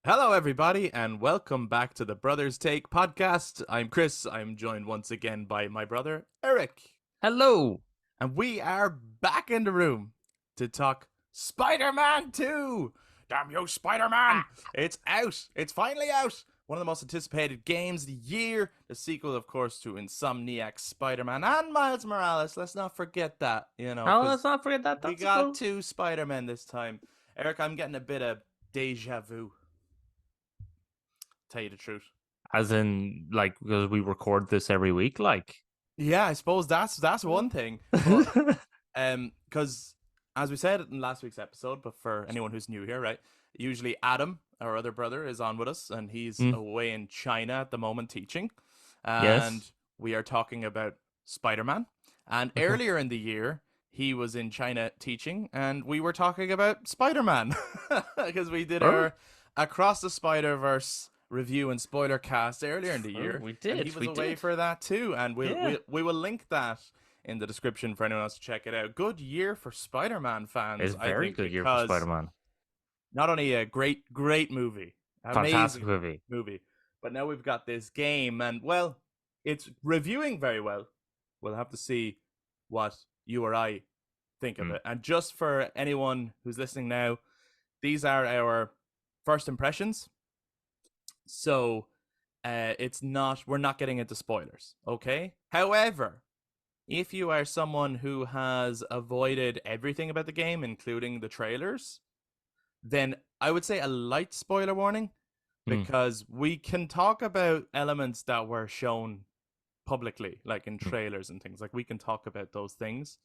Hello, everybody, and welcome back to the Brothers Take podcast. I'm Kris. I'm joined once again by my brother, Eric. Hello. And we are back in the room to talk Spider-Man 2. Damn you, Spider-Man! It's out. It's finally out. One of the most anticipated games of the year. The sequel, of course, to Insomniac's Spider-Man and Miles Morales. Let's not forget that, Oh, because let's not forget that. we That's got cool. two Spider-Men this time. Eric, I'm getting a bit of deja vu. Tell you the truth. As in, like, because we record this every week, like. Yeah, I suppose that's one thing. But because as we said in last week's episode, but for anyone who's new here, right? Usually Adam, our other brother, is on with us, and he's Mm, away in China at the moment teaching. And yes. we are talking about Spider-Man. And earlier in the year, he was in China teaching, and we were talking about Spider-Man because we did Oh, our Across the Spider-Verse review and spoiler cast earlier in the true. year, We and he did. was We away did. for that too. And we'll Yeah. we will link that in the description for anyone else to check it out. Good year for Spider-Man fans, It's I very think, good year for because Spider-Man. not only a great movie, Fantastic amazing movie. movie, but now we've got this game, and well, it's reviewing very well. We'll have to see what you or I think of Mm. it. And just for anyone who's listening now, these are our first impressions. So we're not getting into spoilers, okay? However, if you are someone who has avoided everything about the game, including the trailers, then I would say a light spoiler warning, Mm. because we can talk about elements that were shown publicly, like in Mm. trailers and things. Like, we can talk about those things,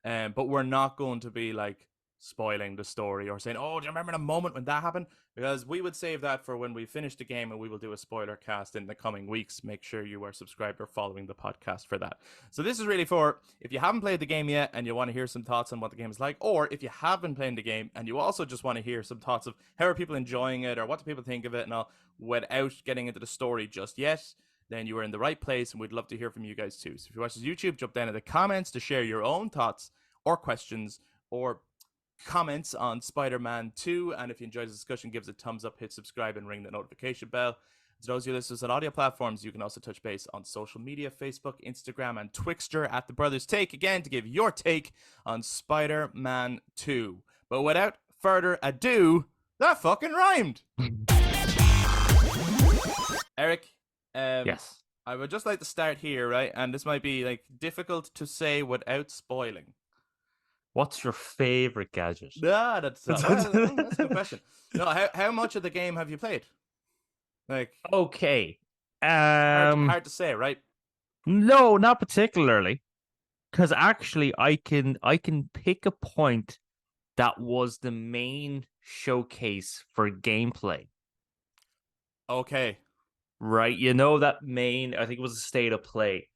but we're not going to be like spoiling the story or saying, "Oh, do you remember the moment when that happened?" Because we would save that for when we finish the game, and we will do a spoiler cast in the coming weeks. Make sure you are subscribed or following the podcast for that. So this is really for if you haven't played the game yet and you want to hear some thoughts on what the game is like, or if you have been playing the game and you also just want to hear some thoughts of how are people enjoying it or what do people think of it and all, without getting into the story just yet, then you are in the right place, and we'd love to hear from you guys too. So if you watch this YouTube, jump down in the comments to share your own thoughts or questions or comments on Spider-Man 2. And if you enjoyed the discussion, give us a thumbs up, hit subscribe, and ring the notification bell. To those of you listeners on audio platforms, you can also touch base on social media, Facebook, Instagram, and Twixter at The Brothers Take, again, to give your take on Spider-Man 2. But without further ado, that fucking rhymed! Eric, Yes. I would just like to start here, right? And this might be like difficult to say without spoiling. What's your favorite gadget? Ah, that's well, that's a good question. No, how much of the game have you played? Like, Okay. hard to say, right? No, not particularly. Because actually, I can pick a point that was the main showcase for gameplay. Okay, Right, you know that main, I think it was a state of play.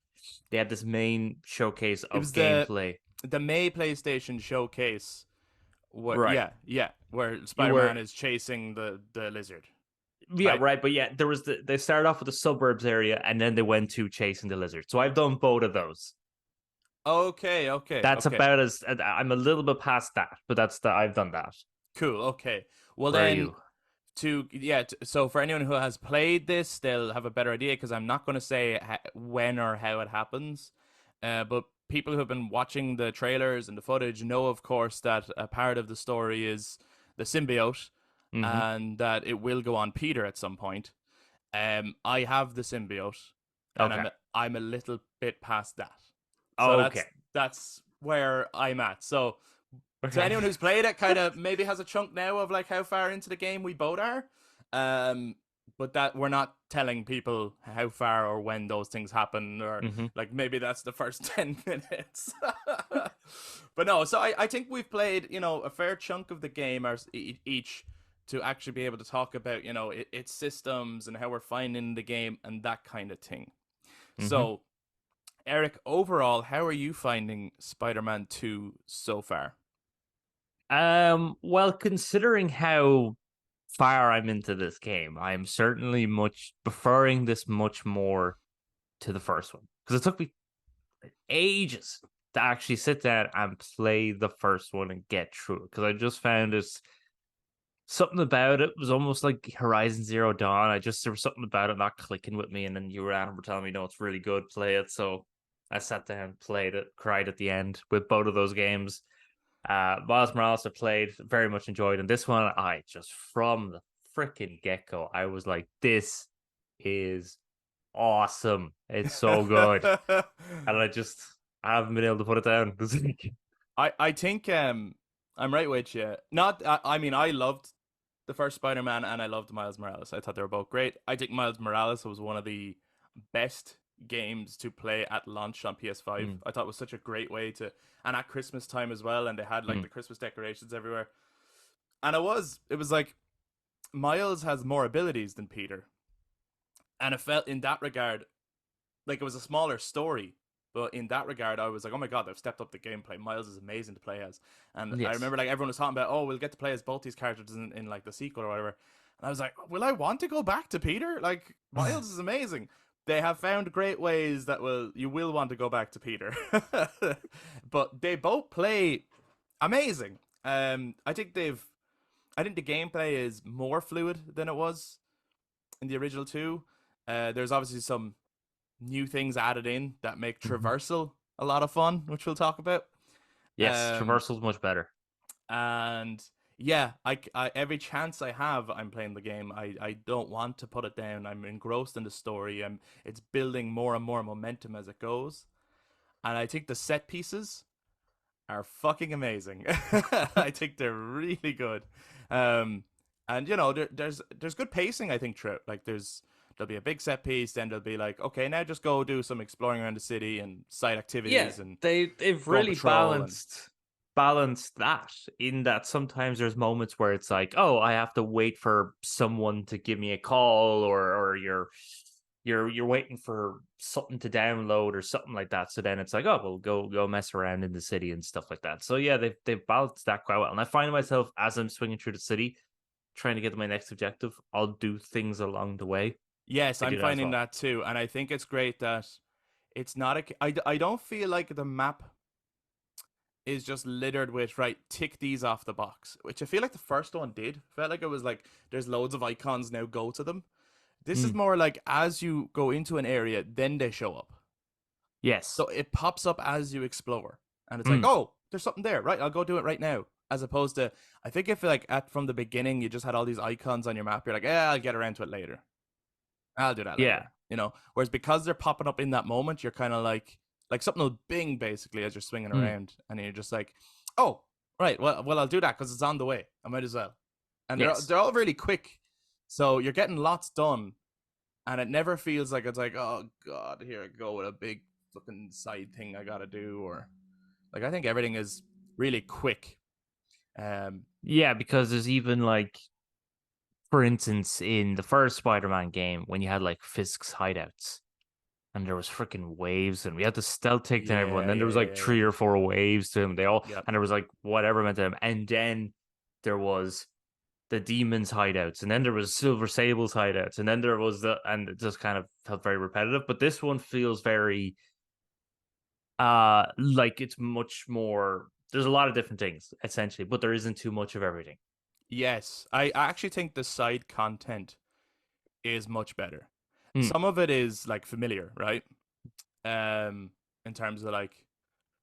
They had this main showcase it of was the gameplay. May PlayStation showcase. What? Right. Yeah, where You were Spider-Man is chasing the lizard, Yeah, right? right, but yeah, they started off with the suburbs area and then they went to chasing the lizard. So I've done both of those. That's Okay. about as I'm a little bit past that, but I've done that. Cool. Okay. Well Where are then, you? so for anyone who has played this, they'll have a better idea, because I'm not going to say when or how it happens, but people who have been watching the trailers and the footage know, of course, that a part of the story is the symbiote, Mm-hmm. and that it will go on Peter at some point. I have the symbiote, and Okay. I'm a little bit past that, so Okay. that's where I'm at. So to Okay. anyone who's played it, kind of maybe has a chunk now of like how far into the game we both are. Um, but that we're not telling people how far or when those things happen, or Mm-hmm. like maybe that's the first 10 minutes. But no, so I think we've played, a fair chunk of the game each, to actually be able to talk about, its systems and how we're finding the game and that kind of thing. Mm-hmm. So, Eric, overall, how are you finding Spider-Man 2 so far? Well, considering how far I'm into this game, I'm certainly much preferring this much more to the first one. Because it took me ages to actually sit down and play the first one and get through it. Because I just found it something about it was almost like Horizon Zero Dawn. There was something about it not clicking with me, and then you were telling me, no, it's really good, play it. So I sat down, played it, cried at the end with both of those games. Miles Morales I played, very much enjoyed, and this one I just from the freaking get-go, I was like, this is awesome. It's so good. And I haven't been able to put it down. I think I'm right with you. Not I mean I loved the first Spider-Man and I loved Miles Morales. I thought they were both great. I think Miles Morales was one of the best games to play at launch on PS5. Mm, I thought it was such a great way to, and at Christmas time as well, and they had like mm. the Christmas decorations everywhere. And it was like Miles has more abilities than Peter. And it felt in that regard like it was a smaller story. But in that regard, I was like, oh my god, they've stepped up the gameplay. Miles is amazing to play as. And I Yes. remember like everyone was talking about, oh, we'll get to play as both these characters in like the sequel or whatever. And I was like, will I want to go back to Peter? Like, Miles is amazing. They have found great ways that you will want to go back to Peter. But they both play amazing. I think the gameplay is more fluid than it was in the original two. There's obviously some new things added in that make Mhm. traversal a lot of fun, which we'll talk about. Yes, Um, Traversal's much better. and yeah, I every chance I have, I'm playing the game. I don't want to put it down. I'm engrossed in the story. It's building more and more momentum as it goes. And I think the set pieces are fucking amazing. I think they're really good. Um, and there's good pacing. I think throughout. Like there'll be a big set piece, then there'll be like, okay, now just go do some exploring around the city and side Yeah, activities and they've go on really patrol and balanced that in that sometimes there's moments where it's like, oh, I have to wait for someone to give me a call, or you're waiting for something to download or something like that. So then it's like, oh, well, go mess around in the city and stuff like that. So yeah, they've balanced that quite well. And I find myself as I'm swinging through the city, trying to get to my next objective, I'll do things along the way. yes, I I'm do that as finding well. that too. And I think it's great that it's not I don't feel like the map is just littered with right tick these off the box, which I feel like the first one did. Felt like it was like there's loads of icons, now go to them. This is Mm, more like as you go into an area, then they show up. yes. So it pops up as you explore, and it's like, Mm, oh, there's something there, right? I'll go do it right now. As opposed to, I think if like at from the beginning you just had all these icons on your map, you're like, yeah, I'll get around to it later. I'll do that yeah. later. Whereas because they're popping up in that moment, you're kind of like something will bing basically as you're swinging Mm, around, and you're just like, oh, right, well, I'll do that because it's on the way. I might as well. And yes. they're all really quick, so you're getting lots done, and it never feels like it's like, oh god, here I go with a big fucking side thing I gotta do, or like I think everything is really quick. Um, Yeah, because there's even like, for instance, in the first Spider-Man game, when you had like Fisk's hideouts and there was freaking waves and we had to stealth take down everyone. yeah, Then there yeah, was yeah, like yeah, yeah. three or four waves to him. Yep. And there was like whatever meant to him. And then there was the demons hideouts, and then there was Silver Sable's hideouts, and then there was and it just kind of felt very repetitive. But this one feels very, like it's much more, there's a lot of different things essentially, but there isn't too much of everything. Yes, I actually think the side content is much better. Hmm. Some of it is like familiar, right? In terms of like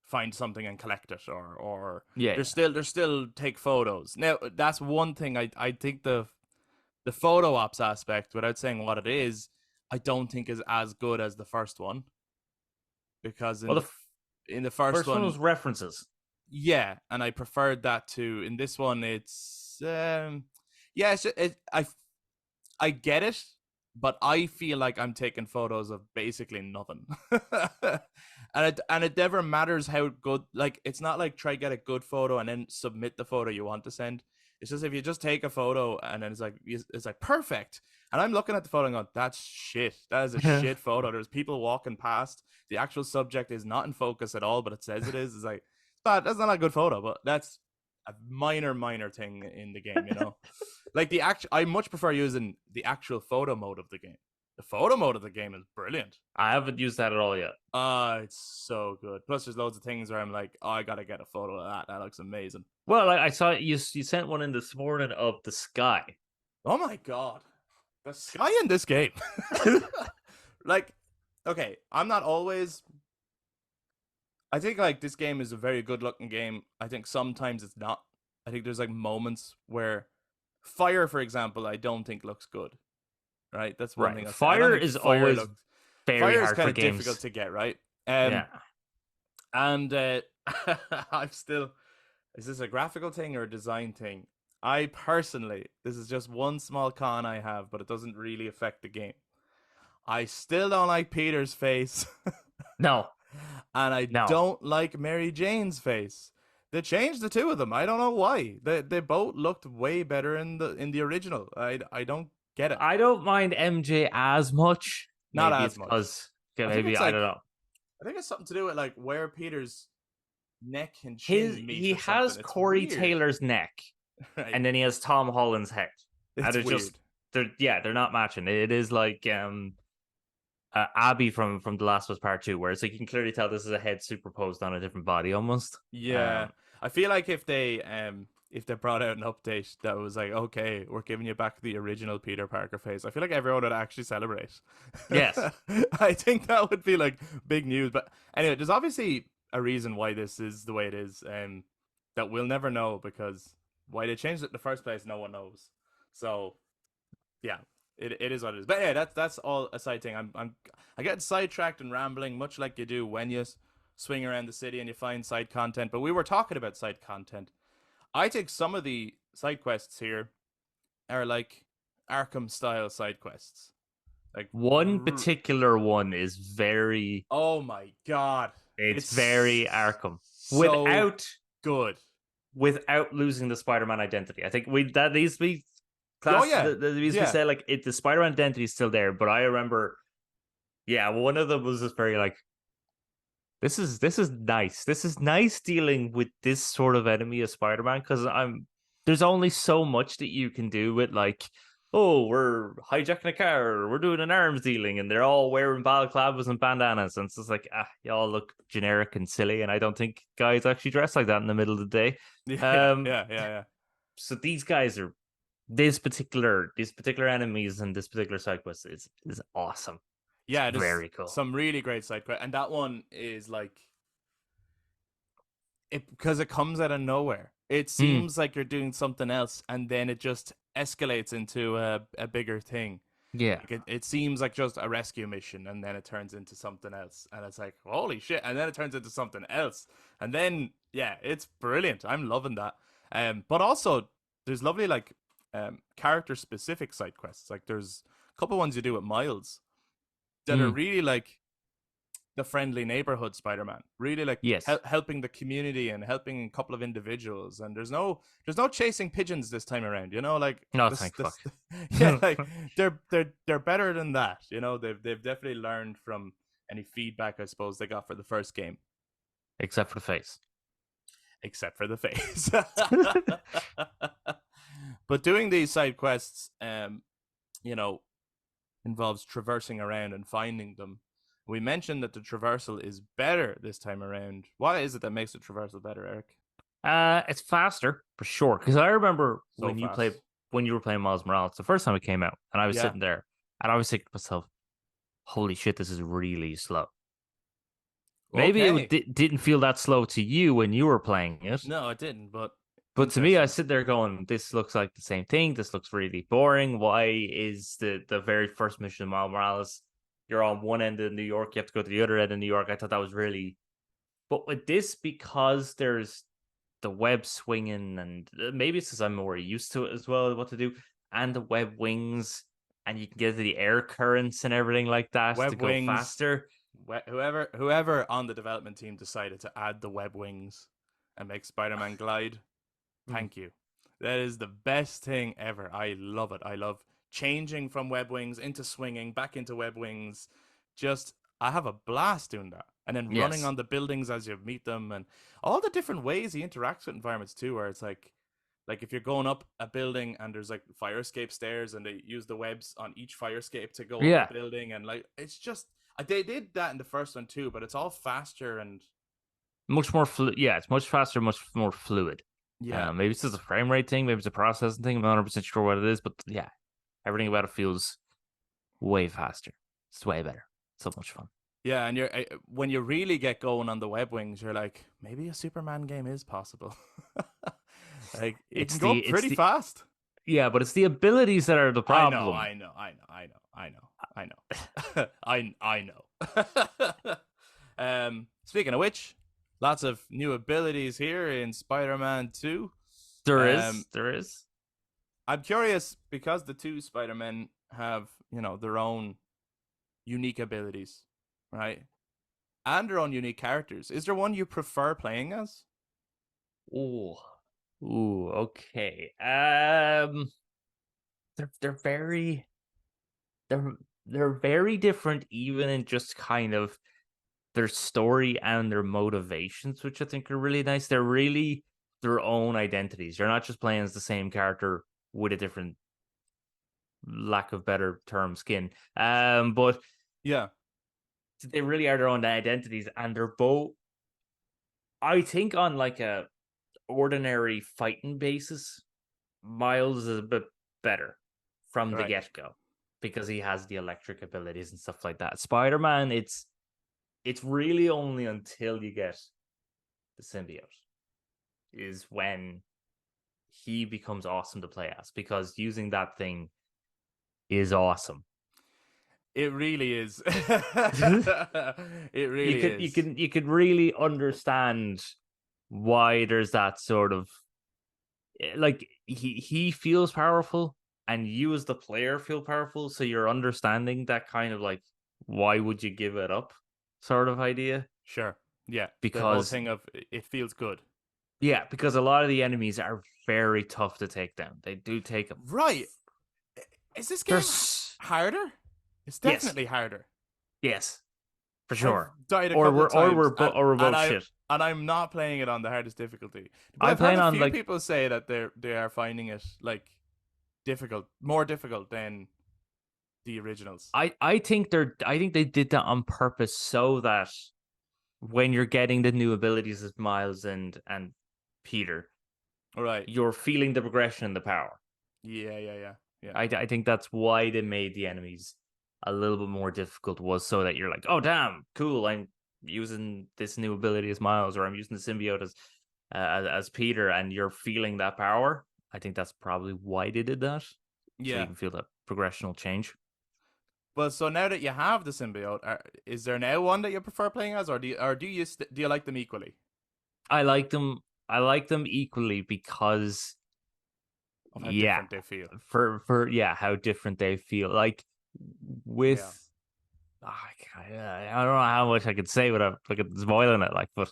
find something and collect it, or Yeah, there's still take photos. Now that's one thing I think the photo ops aspect, without saying what it is, I don't think is as good as the first one because well, in the first first one was one, references. yeah, and I preferred that to in this one. It's yeah, I get it, but I feel like I'm taking photos of basically nothing. And it never matters how good, like it's not like try get a good photo and then submit the photo you want to send. It's just if you just take a photo and then it's like perfect. And I'm looking at the photo and going, that's shit. That is a shit photo. There's people walking past. The actual subject is not in focus at all, but it says it is. It's like, but that's not a good photo, but that's a minor thing in the game. Like I much prefer using the actual photo mode of the game. The photo mode of the game is brilliant. I haven't used that at all yet. It's so good. Plus, there's loads of things where I'm like, oh, I gotta get a photo of that. That looks amazing. Well, I saw you sent one in this morning of the sky. Oh my god, the sky in this game. Like, okay, I'm not always. I think like this game is a very good looking game. I think sometimes it's not. I think there's like moments where fire, for example, I don't think looks good. Right, that's one Right. thing I'll say. I don't Fire think is fire always looks. very Fire is hard kind for of difficult games. to get right. Yeah. And I'm still. Is this a graphical thing or a design thing? I personally, this is just one small con I have, but it doesn't really affect the game. I still don't like Peter's face, No. and I No. don't like Mary Jane's face. They changed the two of them. I don't know why. They both looked way better in the original. I don't get it. I don't mind MJ as much. Not Maybe as it's much. because I think maybe it's I like don't know. I think it's something to do with like where Peter's neck and His chin meet he or has something. It's Corey weird. Taylor's neck, Right. and then he has Tom Holland's head. It's And they're weird. just they're not matching. It is like Abby from The Last of Us Part 2, where it's like you can clearly tell this is a head superposed on a different body almost. Yeah. I feel like if they brought out an update that was like, okay, we're giving you back the original Peter Parker face, I feel like everyone would actually celebrate. Yes. I think that would be like big news. But anyway, there's obviously a reason why this is the way it is, that we'll never know, because why they changed it in the first place, no one knows. So yeah, it is what it is. But yeah, that's all a side thing. I get sidetracked and rambling, much like you do when you swing around the city and you find side content. But we were talking about side content. I think some of the side quests here are like Arkham style side quests. Like One particular one is very oh my god, it's very Arkham. so good. Without losing the Spider-Man identity. I think that needs to be Oh yeah, that needs to be said, like the Spider-Man identity is still there, but I remember one of them was just very like this is nice. This is nice dealing with this sort of enemy as Spider-Man, because there's only so much that you can do with like, oh, we're hijacking a car, or we're doing an arms dealing, and they're all wearing balaclavas and bandanas, and it's just like, y'all look generic and silly, and I don't think guys actually dress like that in the middle of the day. Yeah. So these guys are these particular enemies and this particular side quest is awesome. Yeah, there's very cool. Some really great side quest, and that one is like because it comes out of nowhere. It seems like you're doing something else, and then it just escalates into a bigger thing. Yeah, like it seems like just a rescue mission, and then it turns into something else, and it's like holy shit, and then it turns into something else, and then it's brilliant. I'm loving that. But also there's lovely like character specific side quests. Like there's a couple ones you do with Miles that are really like the friendly neighborhood Spider-Man, really like helping the community and helping a couple of individuals. And there's no chasing pigeons this time around, like no, thank fuck. Yeah, like they're better than that. They've definitely learned from any feedback I suppose they got for the first game, except for the face. But doing these side quests involves traversing around and finding them. We mentioned that the traversal is better this time around. What is it that makes the traversal better, Eric? It's faster for sure. Because I remember when you were playing Miles Morales the first time it came out, and I was sitting there, and I was thinking to myself, "Holy shit, this is really slow." Maybe it didn't feel that slow to you when you were playing it. No, it didn't. But to me, I sit there going, "This looks like the same thing. This looks really boring. Why is the very first mission of Miles Morales? You're on one end of New York, you have to go to the other end of New York." I thought that was really... But with this, because there's the web swinging, and maybe it's because I'm more used to it as well, what to do, and the web wings, and you can get to the air currents and everything like that to go faster. Whoever on the development team decided to add the web wings and make Spider-Man glide, thank you. That is the best thing ever. I love it. I love changing from web wings into swinging back into web wings. I have a blast doing that, and then running on the buildings as you meet them, and all the different ways he interacts with environments too, where it's like Like if you're going up a building and there's like fire escape stairs and they use the webs on each fire escape to go up the Yeah, building, and like it's just they did that in the first one too, but it's all faster and much more fluid. Yeah, it's much faster, much more fluid. yeah. Maybe it's just a frame rate thing, maybe it's a processing thing. I'm not 100% sure what it is, but yeah, everything about it feels way faster. It's way better. So much fun. Yeah, and you're when you really get going on the web wings, you're like, maybe a Superman game is possible. Like it can It's go the up it's pretty the fast. yeah, but it's the abilities that are the I know, problem. I know, I know, I know, I know, I know, I know. Speaking of which, lots of new abilities here in Spider-Man 2. There is. I'm curious because the two Spider-Men have, their own unique abilities, right? And their own unique characters. Is there one you prefer playing as? Ooh. Ooh, okay. They're very they're they're very different even in just kind of their story and their motivations, which I think are really nice. They're really their own identities. You're not just playing as the same character with a different lack of better term skin. But Yeah, they really are their own identities, and they're both I think on like a ordinary fighting basis, Miles is a bit better from the right. get go because he has the electric abilities and stuff like that. Spider Man, it's really only until you get the symbiote is when he becomes awesome to play as because using that thing is awesome. It really is. It you really could you is. can you could really understand why there's that sort of like he feels powerful and you as the player feel powerful, so you're understanding that kind of like why would you give it up sort of idea. Sure. Yeah. The whole Because thing of it feels good. yeah, because a lot of the enemies are very tough to take down. They do take them. Right. Is this game There's harder? It's yes, definitely harder. yes, for I've sure. died a couple of times, Or we're and both I shit. and I'm not playing it on the hardest difficulty. But I'm I've heard playing a on few like people say that they are finding it like difficult, more difficult than the originals. I think they did that on purpose so that when you're getting the new abilities as Miles and Peter, All right. you're feeling the progression and the power. Yeah, yeah, yeah, yeah. I think that's why they made the enemies a little bit more difficult was so that you're like, oh damn, cool, I'm using this new ability as Miles, or I'm using the symbiote as Peter, and you're feeling that power. I think that's probably why they did that, so you Yeah. can feel that progressional change. Well, so now that you have the symbiote, is there now one that you prefer playing as, or do you like them equally? I like them. I like them equally because Of how yeah, different they feel. for yeah, how different they feel. Like with Yeah. I don't know how much I could say without like spoiling it. Like, but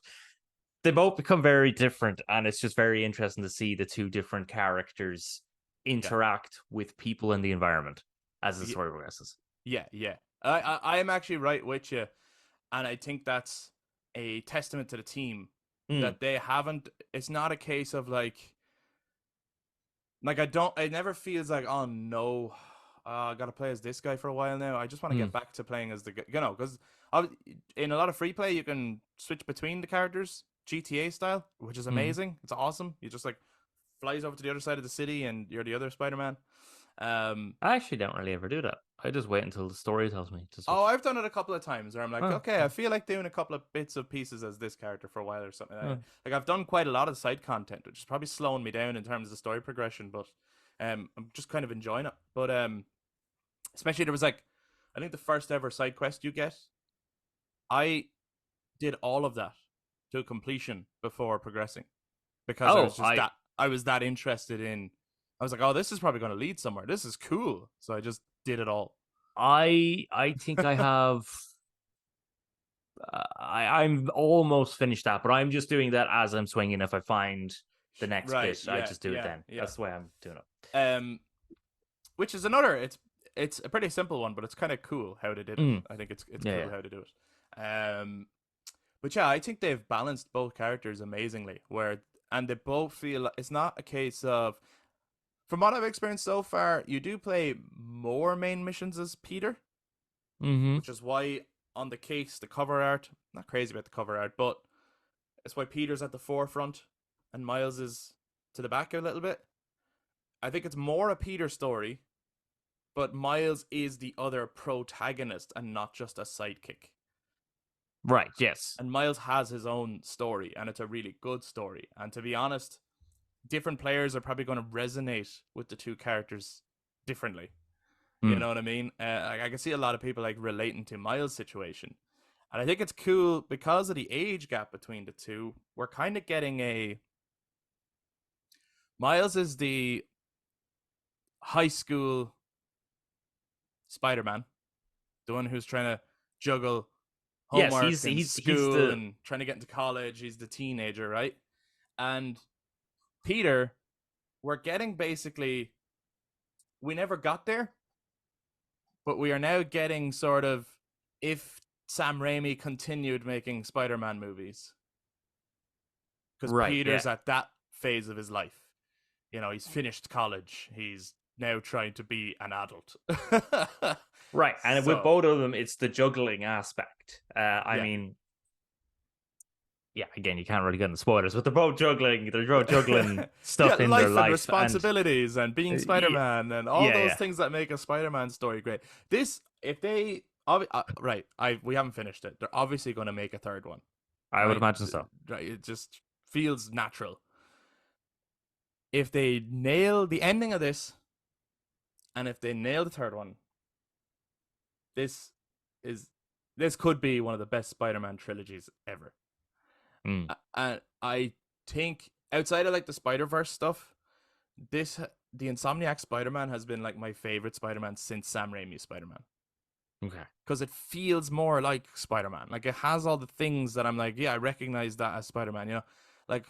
they both become very different, and it's just very interesting to see the two different characters Yeah. interact with people in the environment as the Yeah. story progresses. Yeah. Yeah. I am actually right with you, and I think that's a testament to the team Mm, that they haven't. It's not a case of like I don't. It never feels like, oh no, I gotta play as this guy for a while now. I just want to mm, get back to playing as because in a lot of free play you can switch between the characters GTA style, which is mm. amazing. It's awesome. You just like flies over to the other side of the city and you're the other Spider-Man. Um, I actually don't really ever do that. I just wait until the story tells me to oh, switch. I've done it a couple of times where I'm like, Oh, okay, I feel like doing a couple of bits of pieces as this character for a while or something. oh. Like I've done quite a lot of side content, which is probably slowing me down in terms of the story progression, but I'm just kind of enjoying it. But especially there was like, I think the first ever side quest you get, I did all of that to completion before progressing because Oh, I was that interested in. I was like, oh, this is probably going to lead somewhere. This is cool. So I just did it all. I think I have. I'm almost finished that, but I'm just doing that as I'm swinging. If I find the next Right. bit, I Yeah. just do it Yeah. then. Yeah. That's the way I'm doing it. Um, which is another. It's a pretty simple one, but it's kind of cool how they did it. Mm, I think it's yeah, cool yeah. how they do it. But yeah, I think they've balanced both characters amazingly. and they both feel it's not a case of. From what I've experienced so far, you do play more main missions as Peter, Mm-hmm. which is why on the case the cover art. Not crazy about the cover art, but it's why Peter's at the forefront and Miles is to the back a little bit. I think it's more a Peter story, but Miles is the other protagonist and not just a sidekick. Right. Yes. And Miles has his own story, and it's a really good story. And to be honest, different players are probably going to resonate with the two characters differently. You Mm. know what I mean? I can see a lot of people like relating to Miles' situation. And I think it's cool because of the age gap between the two. We're kind of getting a. Miles is the high school Spider-Man, the one who's trying to juggle Yes. homework and He's school the and trying to get into college. He's the teenager, right? And Peter, we're getting basically. We never got there, but we are now getting sort of if Sam Raimi continued making Spider-Man movies, because right. Yeah. Peter's at that phase of his life. You know, he's finished college. He's now trying to be an adult. Right. And with So, both of them, it's the juggling aspect. I yeah. mean, yeah, again, you can't really get into spoilers, but they're both juggling. They're both juggling Yeah, stuff in their life and life, and responsibilities and being yeah, Spider-Man and all yeah, those yeah. things that make a Spider-Man story great. This, if they, right, we haven't finished it. They're obviously going to make a third one, I would right? imagine so. Right, it just feels natural. If they nail the ending of this, and if they nail the third one, this is this could be one of the best Spider-Man trilogies ever. Mm. And I think outside of like the Spider-Verse stuff, this the Insomniac Spider-Man has been like my favorite Spider-Man since Sam Raimi's Spider-Man. Okay. Because it feels more like Spider-Man. Like it has all the things that I'm like, yeah, I recognize that as Spider-Man, you know? Like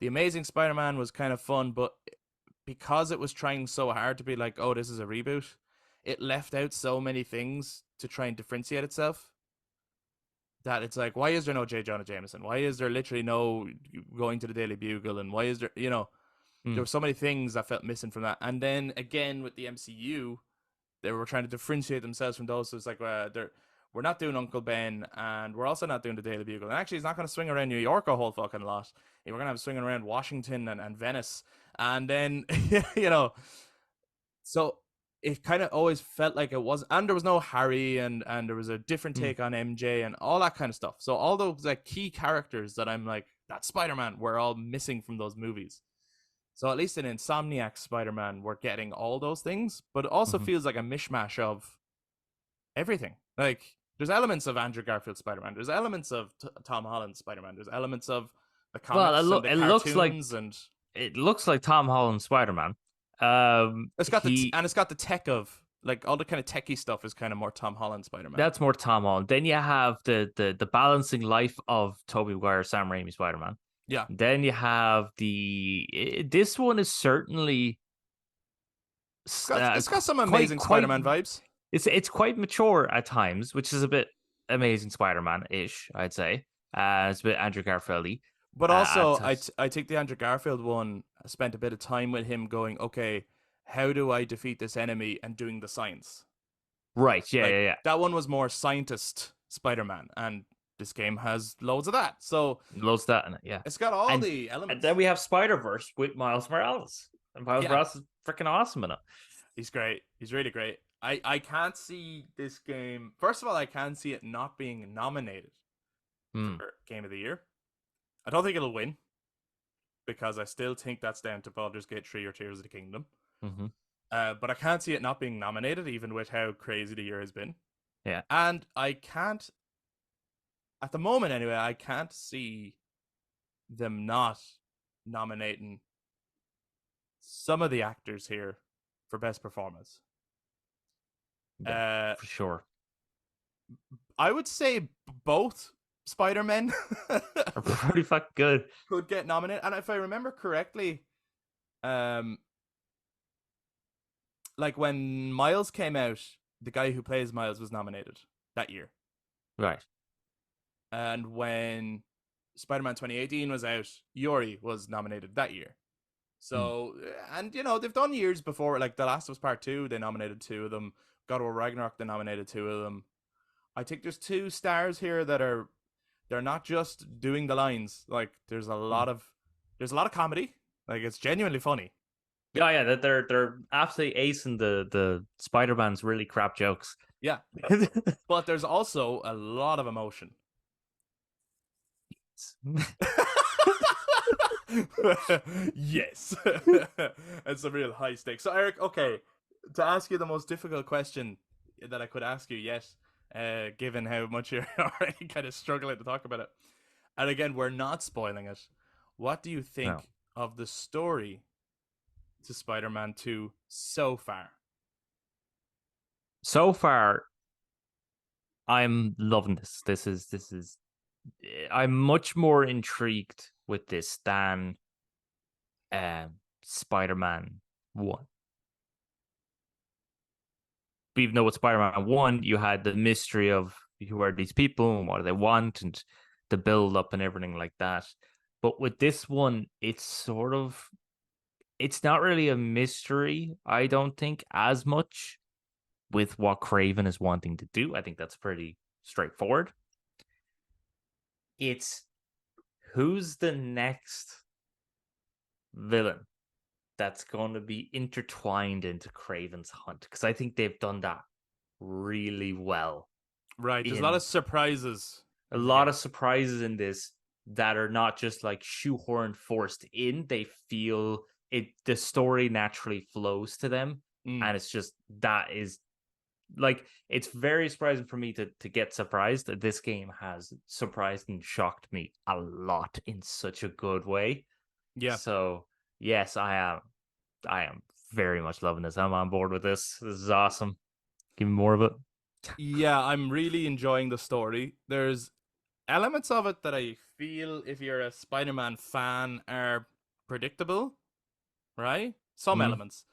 the Amazing Spider-Man was kind of fun, but because it was trying so hard to be like, oh, this is a reboot, it left out so many things to try and differentiate itself that it's like, why is there no J. Jonah Jameson? Why is there literally no going to the Daily Bugle? And why is there, you know, there Mm. were so many things that felt missing from that. And then again with the MCU, they were trying to differentiate themselves from those. So it's like, we're not doing Uncle Ben, and we're also not doing the Daily Bugle. And actually, it's not going to swing around New York a whole fucking lot. We're going to have it swinging around Washington and Venice. And then, you know, so it kind of always felt like it was, and there was no Harry, and there was a different Mm. take on MJ and all that kind of stuff. So all those like key characters that I'm like, that's Spider-Man, were all missing from those movies. So at least in Insomniac Spider-Man, we're getting all those things, but it also Mm-hmm. feels like a mishmash of everything. Like there's elements of Andrew Garfield Spider-Man, there's elements of Tom Holland Spider-Man, there's elements of the Well, comics and the it looks like cartoons, and Tom Holland Spider-Man. it's got the tech of like all the kind of techie stuff is kind of more Tom Holland Spider-Man. That's more Tom Holland. Then you have the balancing life of Tobey Maguire, Sam Raimi Spider-Man. Yeah, Then you have this one is certainly it's got some quite amazing Spider-Man vibes. It's quite mature at times, which is a bit Amazing Spider-Man-ish, I'd say. It's a bit Andrew Garfield-y. But At also, times. I think the Andrew Garfield one spent a bit of time with him going, okay, how do I defeat this enemy, and doing the science. Right, yeah, Like yeah, yeah. that one was more scientist Spider-Man, and this game has loads of that. So Loads of that in it, yeah. it's got all And the elements. then we have Spider-Verse with Miles Morales. And Miles Yeah. Morales is freaking awesome in it. He's great. He's really great. I can't see this game. First of all, I can't see it not being nominated for Game of the Year. I don't think it'll win, because I still think that's down to Baldur's Gate 3 or Tears of the Kingdom. Mm-hmm. But I can't see it not being nominated, even with how crazy the year has been. Yeah. And I can't, at the moment anyway, I can't see them not nominating some of the actors here for best performance. Yeah, for sure. I would say both Spider-Men Are pretty fucking good. could get nominated. And if I remember correctly, like when Miles came out, the guy who plays Miles was nominated that year. Right. And when Spider-Man 2018 was out, Yuri was nominated that year. Mm. So, and they've done years before, like The Last of Us Part 2, they nominated two of them. God of War Ragnarok, they nominated two of them. I think there's two stars here that they're not just doing the lines. Like there's a lot of comedy. Like it's genuinely funny. Yeah, yeah, that they're absolutely acing the Spider-Man's really crap jokes. Yeah. But there's also a lot of emotion. Yes. It's a real high stakes. So Eric, okay, to ask you the most difficult question that I could ask you yet, given how much you're already kind of struggling to talk about it. And again, we're not spoiling it. What do you No. think of the story to Spider-Man 2 so far? So far, I'm loving this. This is I'm much more intrigued with this than Spider-Man 1. But even though with Spider-Man 1, you had the mystery of who are these people and what do they want and the build up and everything like that. But with this one, it's not really a mystery, I don't think, as much with what Kraven is wanting to do. I think that's pretty straightforward. It's who's the next villain that's going to be intertwined into Kraven's hunt, because I think they've done that really well. Right, there's a lot In of surprises a in the lot game. of surprises in this that are not just like shoehorned forced in. They feel it, the story naturally flows to them, Mm. and it's just that is like, it's very surprising for me to get surprised that this game has surprised and shocked me a lot in such a good way. Yeah. So yes, I am very much loving this. I'm on board with this. This is awesome. Give me more of it. Yeah, I'm really enjoying the story. There's elements of it that I feel, if you're a Spider-Man fan, are predictable, right? Some Mm. elements,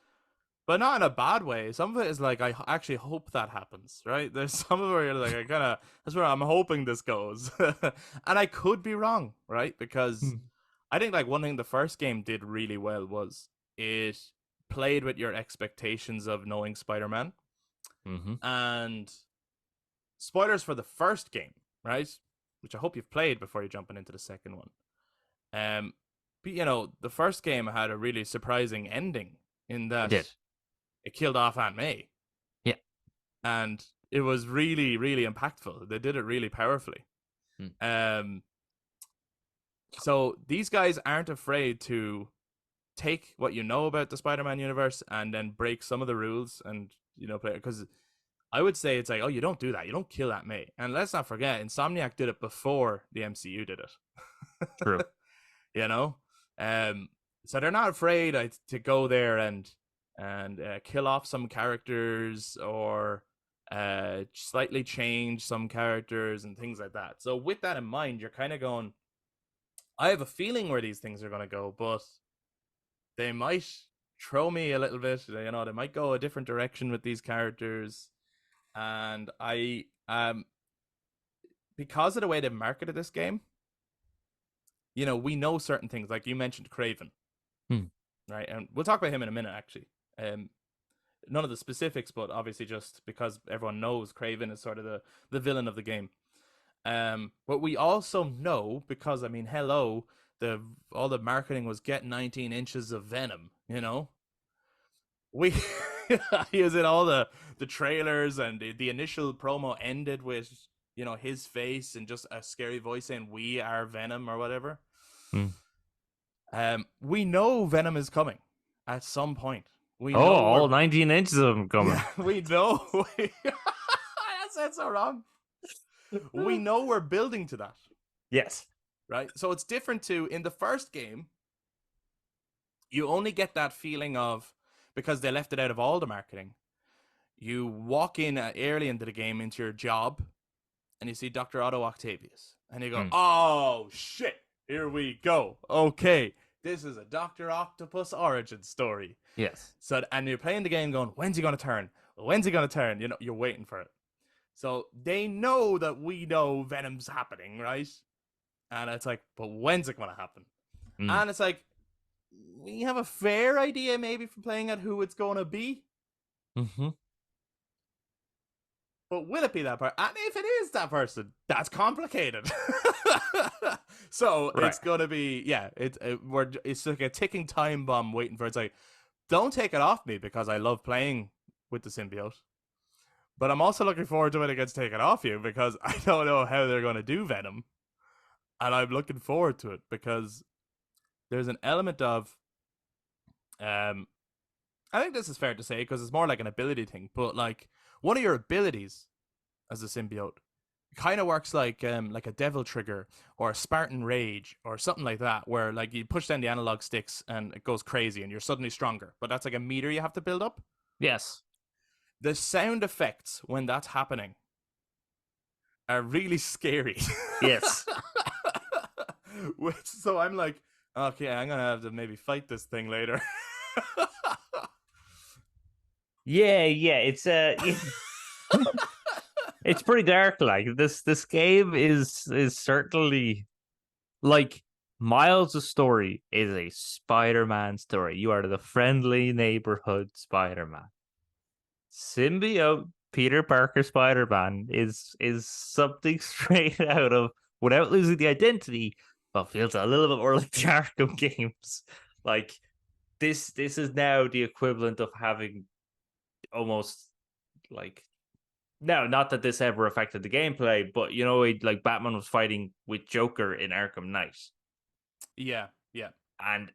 but not in a bad way. Some of it is like, I actually hope that happens, right? There's some of it where you're like, that's where I'm hoping this goes. And I could be wrong, right? Because I think like one thing the first game did really well was it played with your expectations of knowing Spider-Man. Mm-hmm. And spoilers for the first game, right? Which I hope you've played before you're jumping into the second one. But the first game had a really surprising ending in It that did. it killed off Aunt May. Yeah. And it was really, really impactful. They did it really powerfully. Mm. So these guys aren't afraid to take what you know about the Spider-Man universe and then break some of the rules and play it, because I would say it's like, oh, you don't do that. You don't kill Aunt May. And let's not forget, Insomniac did it before the MCU did it. True. you know, so they're not afraid to go there and kill off some characters or slightly change some characters and things like that. So with that in mind, you're kind of going, I have a feeling where these things are going to go, but they might throw me a little bit. They might go a different direction with these characters. And I because of the way they marketed this game, we know certain things. Like you mentioned Kraven, right? And we'll talk about him in a minute, actually. None of the specifics, but obviously just because everyone knows Kraven is sort of the villain of the game. But we also know, because hello, all the marketing was get 19 inches of Venom. We he was in all the trailers, and the initial promo ended with his face and just a scary voice saying "We are Venom" or whatever. We know Venom is coming at some point. We know all 19 inches of them coming. Yeah, we know. I said so wrong. We know we're building to that. Yes. Right? So it's different to in the first game. You only get that feeling of, because they left it out of all the marketing. You walk in early into the game into your job, and you see Dr. Otto Octavius, and you go, "Oh shit, here we go. Okay, this is a Dr. Octopus origin story." Yes. So, and you're playing the game, going, "When's he gonna turn? When's he gonna turn?" You're waiting for it. So they know that we know Venom's happening, right? And it's like, but when's it going to happen? Mm. And it's like, we have a fair idea maybe from playing at who it's going to be. Mm-hmm. But will it be that person? And if it is that person, that's complicated. So Right. it's gonna be, yeah. It's like a ticking time bomb waiting for. It's like, don't take it off me because I love playing with the symbiote. But I'm also looking forward to when it gets taken off you because I don't know how they're gonna do Venom, and I'm looking forward to it because there's an element of, um, I think this is fair to say because it's more like an ability thing. But like one of your abilities as a symbiote kind of works like a devil trigger or a Spartan rage or something like that, where like you push down the analog sticks and it goes crazy and you're suddenly stronger. But that's like a meter you have to build up. Yes. The sound effects when that's happening are really scary. Yes. So I'm like, okay, I'm gonna have to maybe fight this thing later. Yeah, yeah. It's pretty dark. Like this game is certainly like Miles' story is a Spider-Man story. You are the friendly neighborhood Spider-Man. Symbiote Peter Parker Spider-Man is something straight out of, without losing the identity, but feels a little bit more like the Arkham games. Like this is now the equivalent of having almost like, no, not that this ever affected the gameplay, but like Batman was fighting with Joker in Arkham Knight, Yeah, yeah, and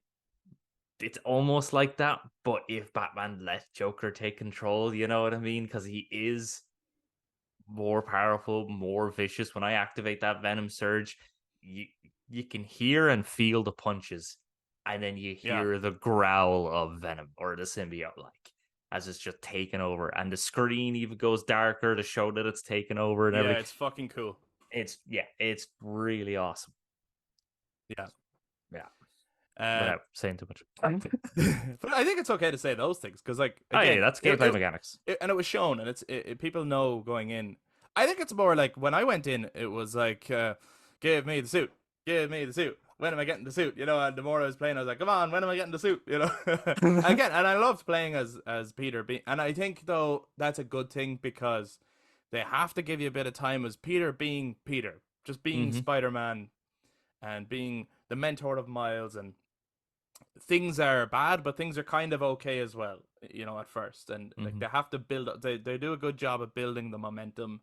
it's almost like that. But if Batman let Joker take control, you know what I mean? Because he is more powerful, more vicious. When I activate that Venom Surge, you you can hear and feel the punches, and then you yeah, hear the growl of Venom or the symbiote, like as it's just taken over, and the screen even goes darker to show that it's taken over and yeah. everything. It's fucking cool. It's really awesome. Yeah. Yeah, Uh, without saying too much. but I think it's okay to say those things because, like, Oh yeah, again, that's gameplay mechanics. and it was shown, and people know going in. I think it's more like when I went in, it was like, give me the suit, give me the suit. When am I getting the suit? You know, and the more I was playing, I was like, come on, when am I getting the suit? You know, again, and I loved playing as Peter. And I think though that's a good thing because they have to give you a bit of time as Peter being Peter, just being Mm-hmm. Spider Man and being the mentor of Miles, and things are bad, but things are kind of okay as well, you know, at first. And like Mm-hmm. they have to build up, they do a good job of building the momentum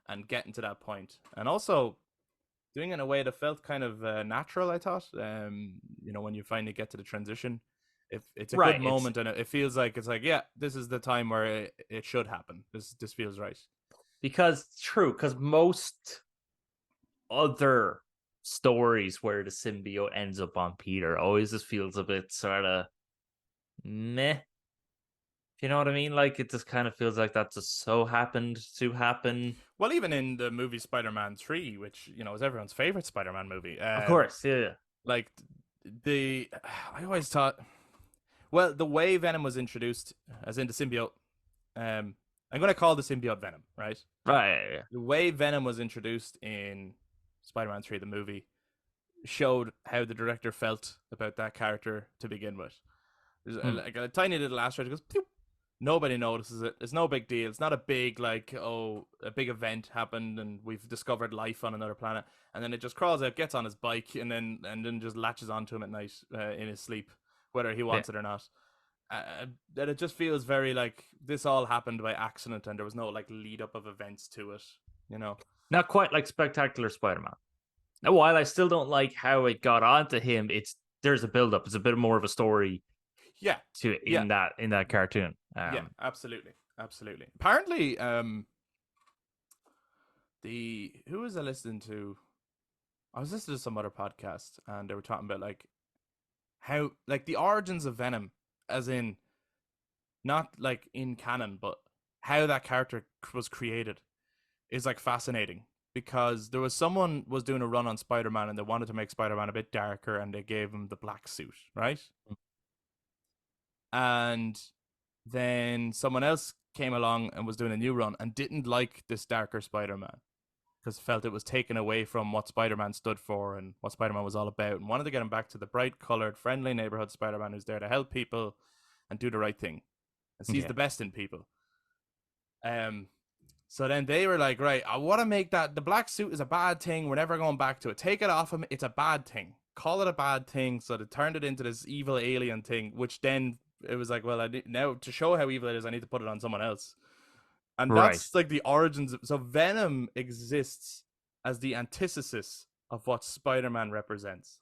and getting to that point. And also doing it in a way that felt kind of natural, I thought. You know, when you finally get to the transition, if it's a good Right. It's moment and it feels like it's like, yeah, this is the time where it should happen. This feels right. because true, because most other stories where the symbiote ends up on Peter always just feels a bit sort of meh. You know what I mean? Like it just kind of feels like that just so happened to happen. Well, even in the movie Spider-Man 3, which, you know, is everyone's favorite Spider-Man movie, Of course, yeah. like the I always thought, well, the way Venom was introduced, as in the symbiote, I'm going to call the symbiote Venom, right? Right. Yeah. The way Venom was introduced in Spider-Man 3, the movie, showed how the director felt about that character to begin with. There's Hmm. like a tiny little asteroid goes, Pew! Nobody notices it. It's no big deal. It's not a big like, oh, a big event happened and we've discovered life on another planet. And then it just crawls out, gets on his bike, and then just latches onto him at night in his sleep, whether he Yeah. wants it or not. That it just feels very like this all happened by accident and there was no like lead up of events to it. You know? Not quite like Spectacular Spider-Man. Now, while I still don't like how it got onto him, there's a build up. It's a bit more of a story Yeah, to yeah, in that cartoon. yeah. Absolutely, absolutely. Apparently, the who was I listening to? I was listening to some other podcast and they were talking about like how like the origins of Venom, as in not like in canon, but how that character was created is like fascinating because there was someone was doing a run on Spider-Man and they wanted to make Spider-Man a bit darker and they gave him the black suit, right? And then someone else came along and was doing a new run and didn't like this darker Spider-Man. because felt it was taken away from what Spider-Man stood for and what Spider-Man was all about, and wanted to get him back to the bright-colored, friendly neighborhood Spider-Man who's there to help people and do the right thing and sees Yeah. the best in people. So then they were like, right, I want to make that the black suit is a bad thing. We're never going back to it. Take it off him. It's a bad thing. Call it a bad thing. So they turned it into this evil alien thing, which then it was like, well, now to show how evil it is, I need to put it on someone else. And Right. that's like the origins. So Venom exists as the antithesis of what Spider-Man represents.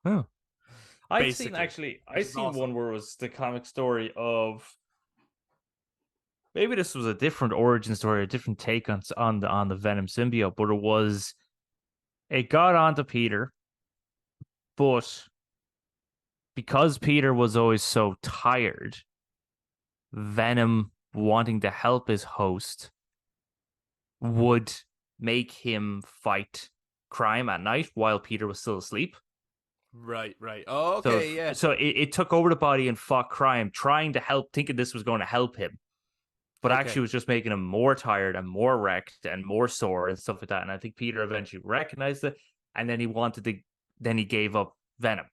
Oh. Basically, which I've is seen awesome. one where it was the comic story of maybe this was a different origin story, a different take on the Venom symbiote, but it got onto Peter, but because Peter was always so tired, Venom wanting to help his host would make him fight crime at night while Peter was still asleep. Right, right. Oh, So okay, yeah. it took over the body and fought crime, trying to help, thinking this was going to help him, but Okay. actually was just making him more tired and more wrecked and more sore and stuff like that. And I think Peter eventually recognized it, and then then he gave up Venom.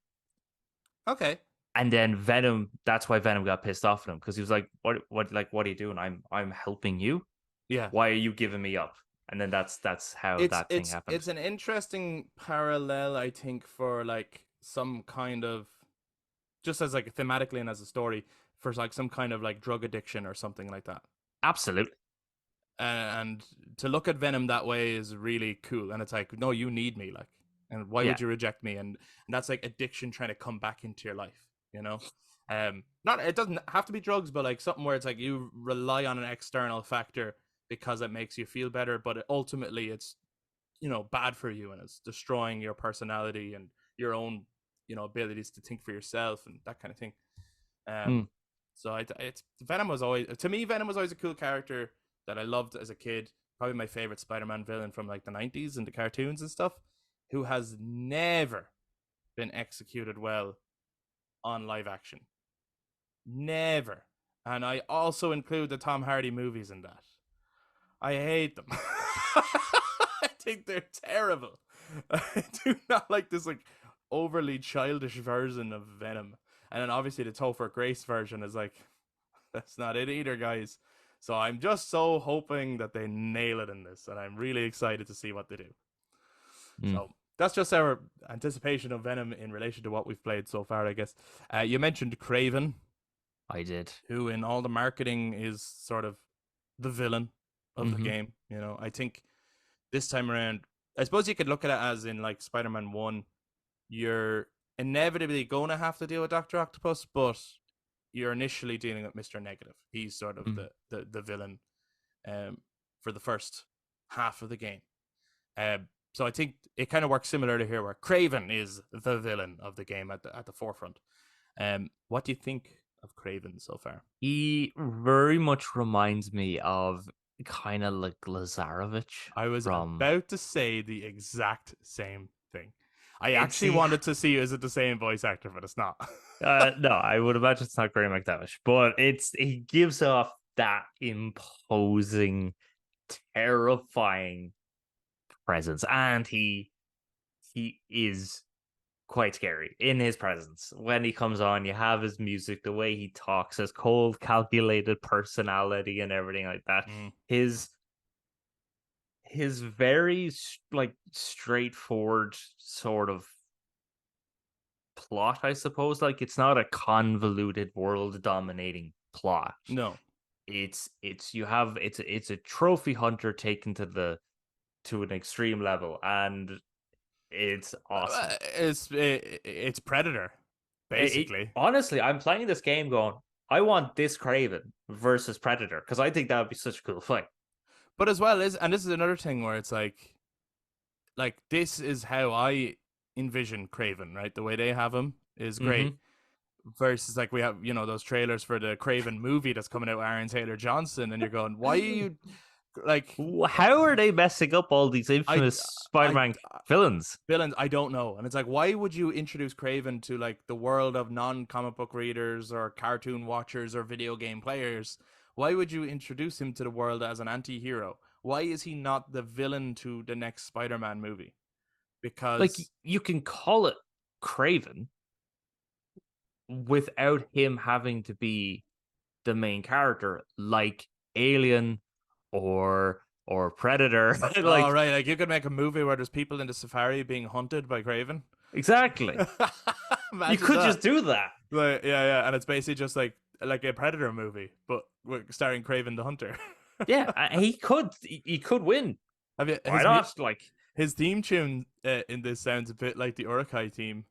Okay. And then Venom, that's why Venom got pissed off at him, because he was like, what are you doing? I'm helping you. Yeah. Why are you giving me up? And then that's how it's that thing it's happened. it's an interesting parallel, I think, for like some kind of, just as like thematically and as a story, for like some kind of like drug addiction or something like that. Absolutely. And to look at Venom that way is really cool. And it's like, no, you need me, like, and why Yeah. would you reject me? And that's like addiction trying to come back into your life, you know. Not, it doesn't have to be drugs, but like something where it's like you rely on an external factor because it makes you feel better, but ultimately it's, you know, bad for you, and it's destroying your personality and your own, you know, abilities to think for yourself and that kind of thing. Mm. So it's Venom was always, to me, Venom was always a cool character that I loved as a kid. Probably my favorite Spider-Man villain from like the 90s and the cartoons and stuff, who has never been executed well on live action. Never. And I also include the Tom Hardy movies in that. I hate them. I think they're terrible. I do not like this like overly childish version of Venom. And then obviously the Topher Grace version is like, that's not it either, guys. So I'm just so hoping that they nail it in this, and I'm really excited to see what they do. Mm. So that's just our anticipation of Venom in relation to what we've played so far, I guess. You mentioned Kraven, I did. who in all the marketing is sort of the villain of the Mm-hmm. game. You know, I think this time around, I suppose you could look at it as in like Spider-Man 1, you're inevitably going to have to deal with Dr. Octopus, but you're initially dealing with Mr. Negative. He's sort of Mm. the villain for the first half of the game. So I think it kind of works similar to here, where Kraven is the villain of the game at the forefront. What do you think of Kraven so far? He very much reminds me of kind of like Lazarevich I was from. about to say the exact same thing. I It's actually he. wanted to see, is it the same voice actor, but it's not. No, I would imagine it's not Graham McTavish, but he gives off that imposing, terrifying presence, and he is quite scary in his presence. When he comes on, you have his music, the way he talks, his cold, calculated personality, and everything like that. Mm. His very like straightforward sort of plot, I suppose. Like it's not a convoluted world dominating plot. No, It's you have it's a trophy hunter taken to an extreme level, and it's awesome. it's Predator, basically. Honestly, I'm playing this game going, I want this Craven versus Predator because I think that would be such a cool fight. But as well is, and this is another thing where it's like this is how I envision Craven, right? The way they have him is great. Mm-hmm. Versus like we have, you know, those trailers for the Craven movie that's coming out with Aaron Taylor Johnson, and you're going, why are you like How are they messing up all these I infamous I Spider-Man villains? villains? I don't know, and it's like, why would you introduce Craven to like the world of non-comic book readers or cartoon watchers or video game players? Why would you introduce him to the world as an anti-hero? why is he not the villain to the next Spider-Man movie? Like, Because you can call it Kraven without him having to be the main character, like Alien or Predator. oh Like, right, like you could make a movie where there's people in the safari being hunted by Kraven. exactly. You Imagine could that. just do that. Like, yeah, and it's basically just like a Predator movie, but starring Kraven the Hunter. Yeah, he could win. Have you Why not? Like, his theme tune in this sounds a bit like the Urukai team.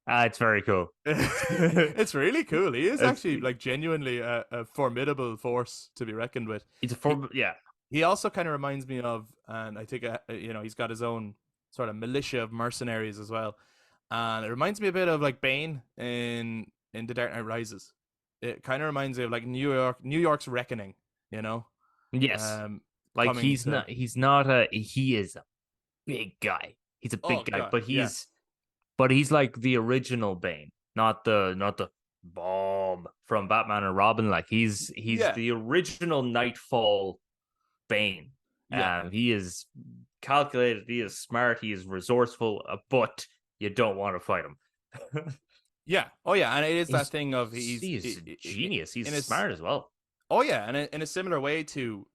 it's very cool. It's really cool. He is It's actually like genuinely a formidable force to be reckoned with. He's a He, form. Yeah. he also kind of reminds me of, and I think he's got his own sort of militia of mercenaries as well, and it reminds me a bit of like Bane in The Dark Knight Rises. It kind of reminds me of like New York's reckoning, you know. Yes. Um, Like, coming he's to not. He's not a. He is a big guy. He's a oh big guy, god, yeah, but he's like the original Bane, not the bomb from Batman and Robin. Like, he's yeah, the original Nightfall Bane. yeah, He is calculated. He is smart. He is resourceful. But you don't want to fight him. yeah. Oh yeah, and it is that he's thing of he's a genius. He's in a smart as well. oh yeah, and in a similar way to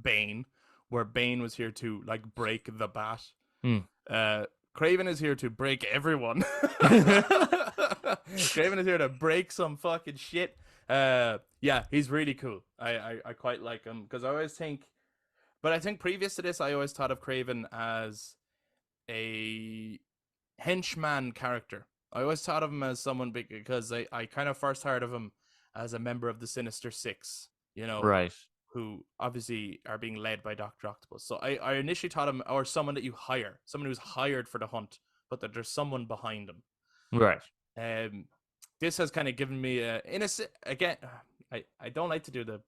Bane, where Bane was here to like break the bat. Hmm. Kraven is here to break everyone. Kraven is here to break some fucking shit. Yeah, he's really cool. I quite like him because I always think, but I think previous to this, I always thought of Kraven as a henchman character. I always thought of him as someone big because I kind of first heard of him as a member of the Sinister Six, you know, Right. who obviously are being led by Dr. Octopus. So I initially thought him, or someone that you hire, someone who's hired for the hunt, but that there's someone behind him. Right. This has kind of given me again. I don't like to do the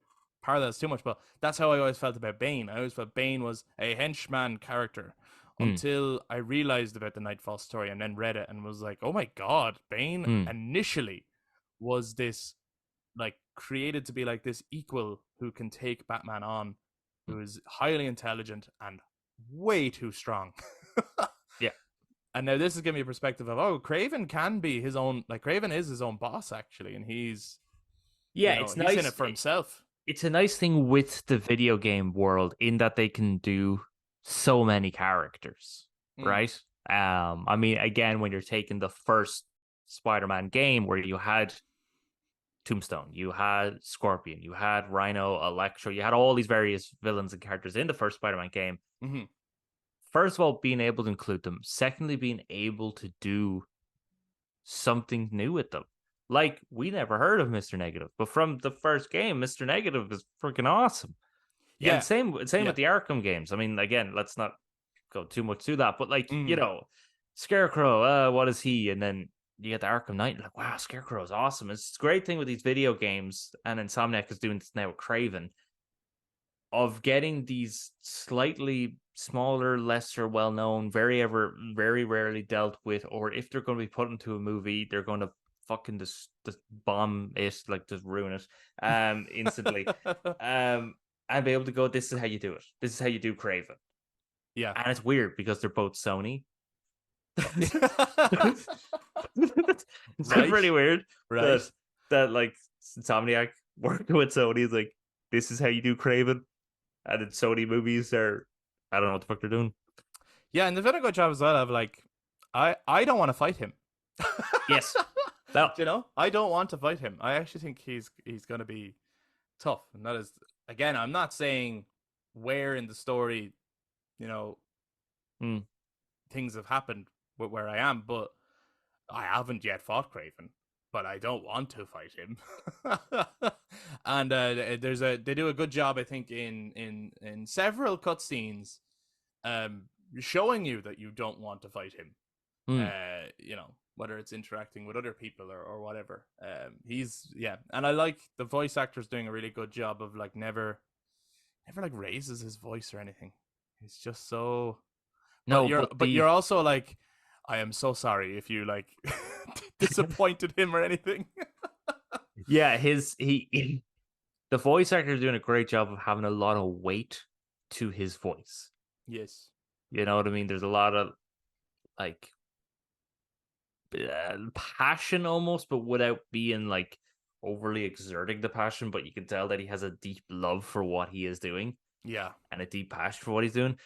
parallels too much, but that's how I always felt about Bane. I always felt Bane was a henchman character until I realized about the Nightfall story and then read it and was like, oh my god, Bane initially was this like created to be like this equal who can take Batman on, who is highly intelligent and way too strong. Yeah. And now this is giving me a perspective of, oh, Kraven can be his own, like Kraven is his own boss actually, and he's It's he's nice. in it for himself. It's a nice thing with the video game world in that they can do so many characters, right? I mean, again, when you're taking the first Spider-Man game where you had Tombstone, you had Scorpion, you had Rhino, Electro, you had all these various villains and characters in the first Spider-Man game. Mm-hmm. First of all, being able to include them. Secondly, being able to do something new with them. Like, we never heard of Mr. Negative, but from the first game, Mr. Negative is freaking awesome. Yeah. And same with the Arkham games. I mean, again, let's not go too much through that, but like, Scarecrow, what is he? And then you get the Arkham Knight, like, wow, Scarecrow is awesome. It's a great thing with these video games, and Insomniac is doing this now with Kraven, of getting these slightly smaller, lesser well-known, very rarely dealt with, or if they're going to be put into a movie, they're going to fucking just bomb it, like just ruin it instantly. And be able to go, this is how you do it. This is how you do Kraven. Yeah. And it's weird because they're both Sony. It's Right. pretty weird. Right. That like Insomniac working with Sony is like, this is how you do Kraven. And in Sony movies, I don't know what the fuck they're doing. Yeah, and they've done a good job as well of like, I don't want to fight him. Yes. No. You know, I don't want to fight him. I actually think he's going to be tough, and that is, again, I'm not saying where in the story, things have happened with where I am, but I haven't yet fought Kraven, but I don't want to fight him. And they do a good job, I think, in several cutscenes, showing you that you don't want to fight him. Whether it's interacting with other people or whatever. And I like the voice actor's doing a really good job of like never like raises his voice or anything. He's just so but you're also like, I am so sorry if you like disappointed him or anything. Yeah, the voice actor is doing a great job of having a lot of weight to his voice. Yes. You know what I mean? There's a lot of like passion almost, but without being like overly exerting the passion. But you can tell that he has a deep love for what he is doing Yeah. and a deep passion for what he's doing.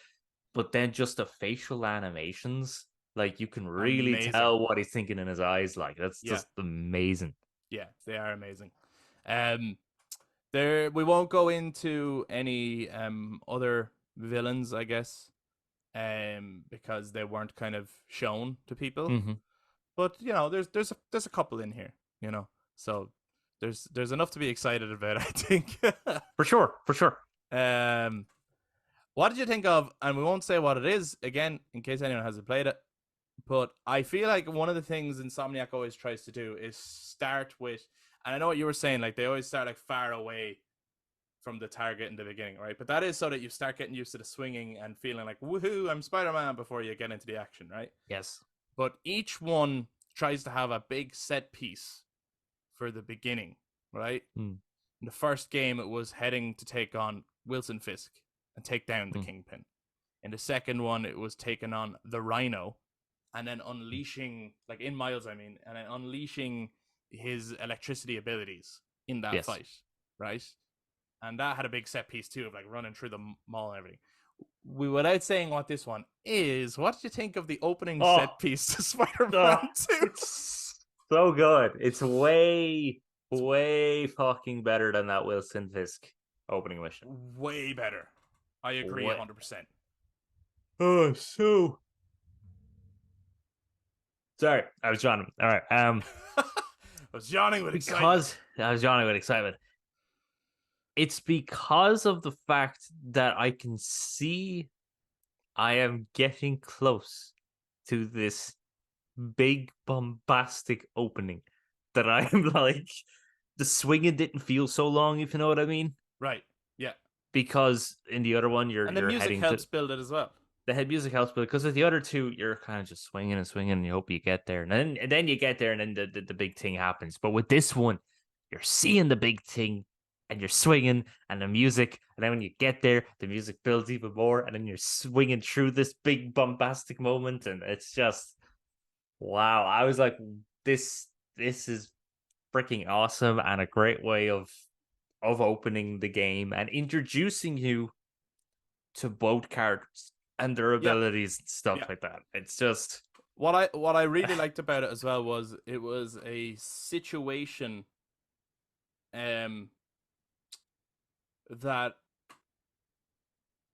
But then just the facial animations, like you can really Amazing. tell what he's thinking in his eyes. Like that's Yeah. just amazing. Yeah, they are amazing. There we won't go into any other villains, I guess, because they weren't kind of shown to people. Mm-hmm. But you know, there's a couple in here, you know, so there's enough to be excited about, I think. For sure, for sure. What did you think of? And we won't say what it is again, in case anyone hasn't played it. But I feel like one of the things Insomniac always tries to do is start with, and I know what you were saying, like they always start like far away from the target in the beginning, right? But that is so that you start getting used to the swinging and feeling like, woohoo, I'm Spider-Man before you get into the action, right? Yes. But each one tries to have a big set piece for the beginning, right? Mm. In the first game, it was heading to take on Wilson Fisk and take down the Kingpin. In the second one, it was taking on the Rhino and then unleashing, like in Miles, I mean, and then unleashing his electricity abilities in that fight, right? And that had a big set piece too of like running through the mall and everything. Without saying what this one is, what did you think of the opening set piece to Spider-Man 2? It's so good. It's way fucking better than that Wilson Fisk opening mission. Way better. I agree 100%. Oh, so sorry, I was yawning. All right. I was yawning with excitement. I was yawning with excitement. It's because of the fact that I can see I am getting close to this big bombastic opening that I am like, the swinging didn't feel so long, if you know what I mean. Right. Yeah. Because in the other one, and the music helps build it as well. The head music helps build it, because with the other two, you're kind of just swinging and swinging, and you hope you get there, and then you get there, and then the big thing happens. But with this one, you're seeing the big thing, and you're swinging, and the music, and then when you get there, the music builds even more, and then you're swinging through this big bombastic moment, and it's just wow. I was like, this is freaking awesome, and a great way of opening the game and introducing you to both characters and their abilities and stuff like that. It's just what I really liked about it as well was it was a situation that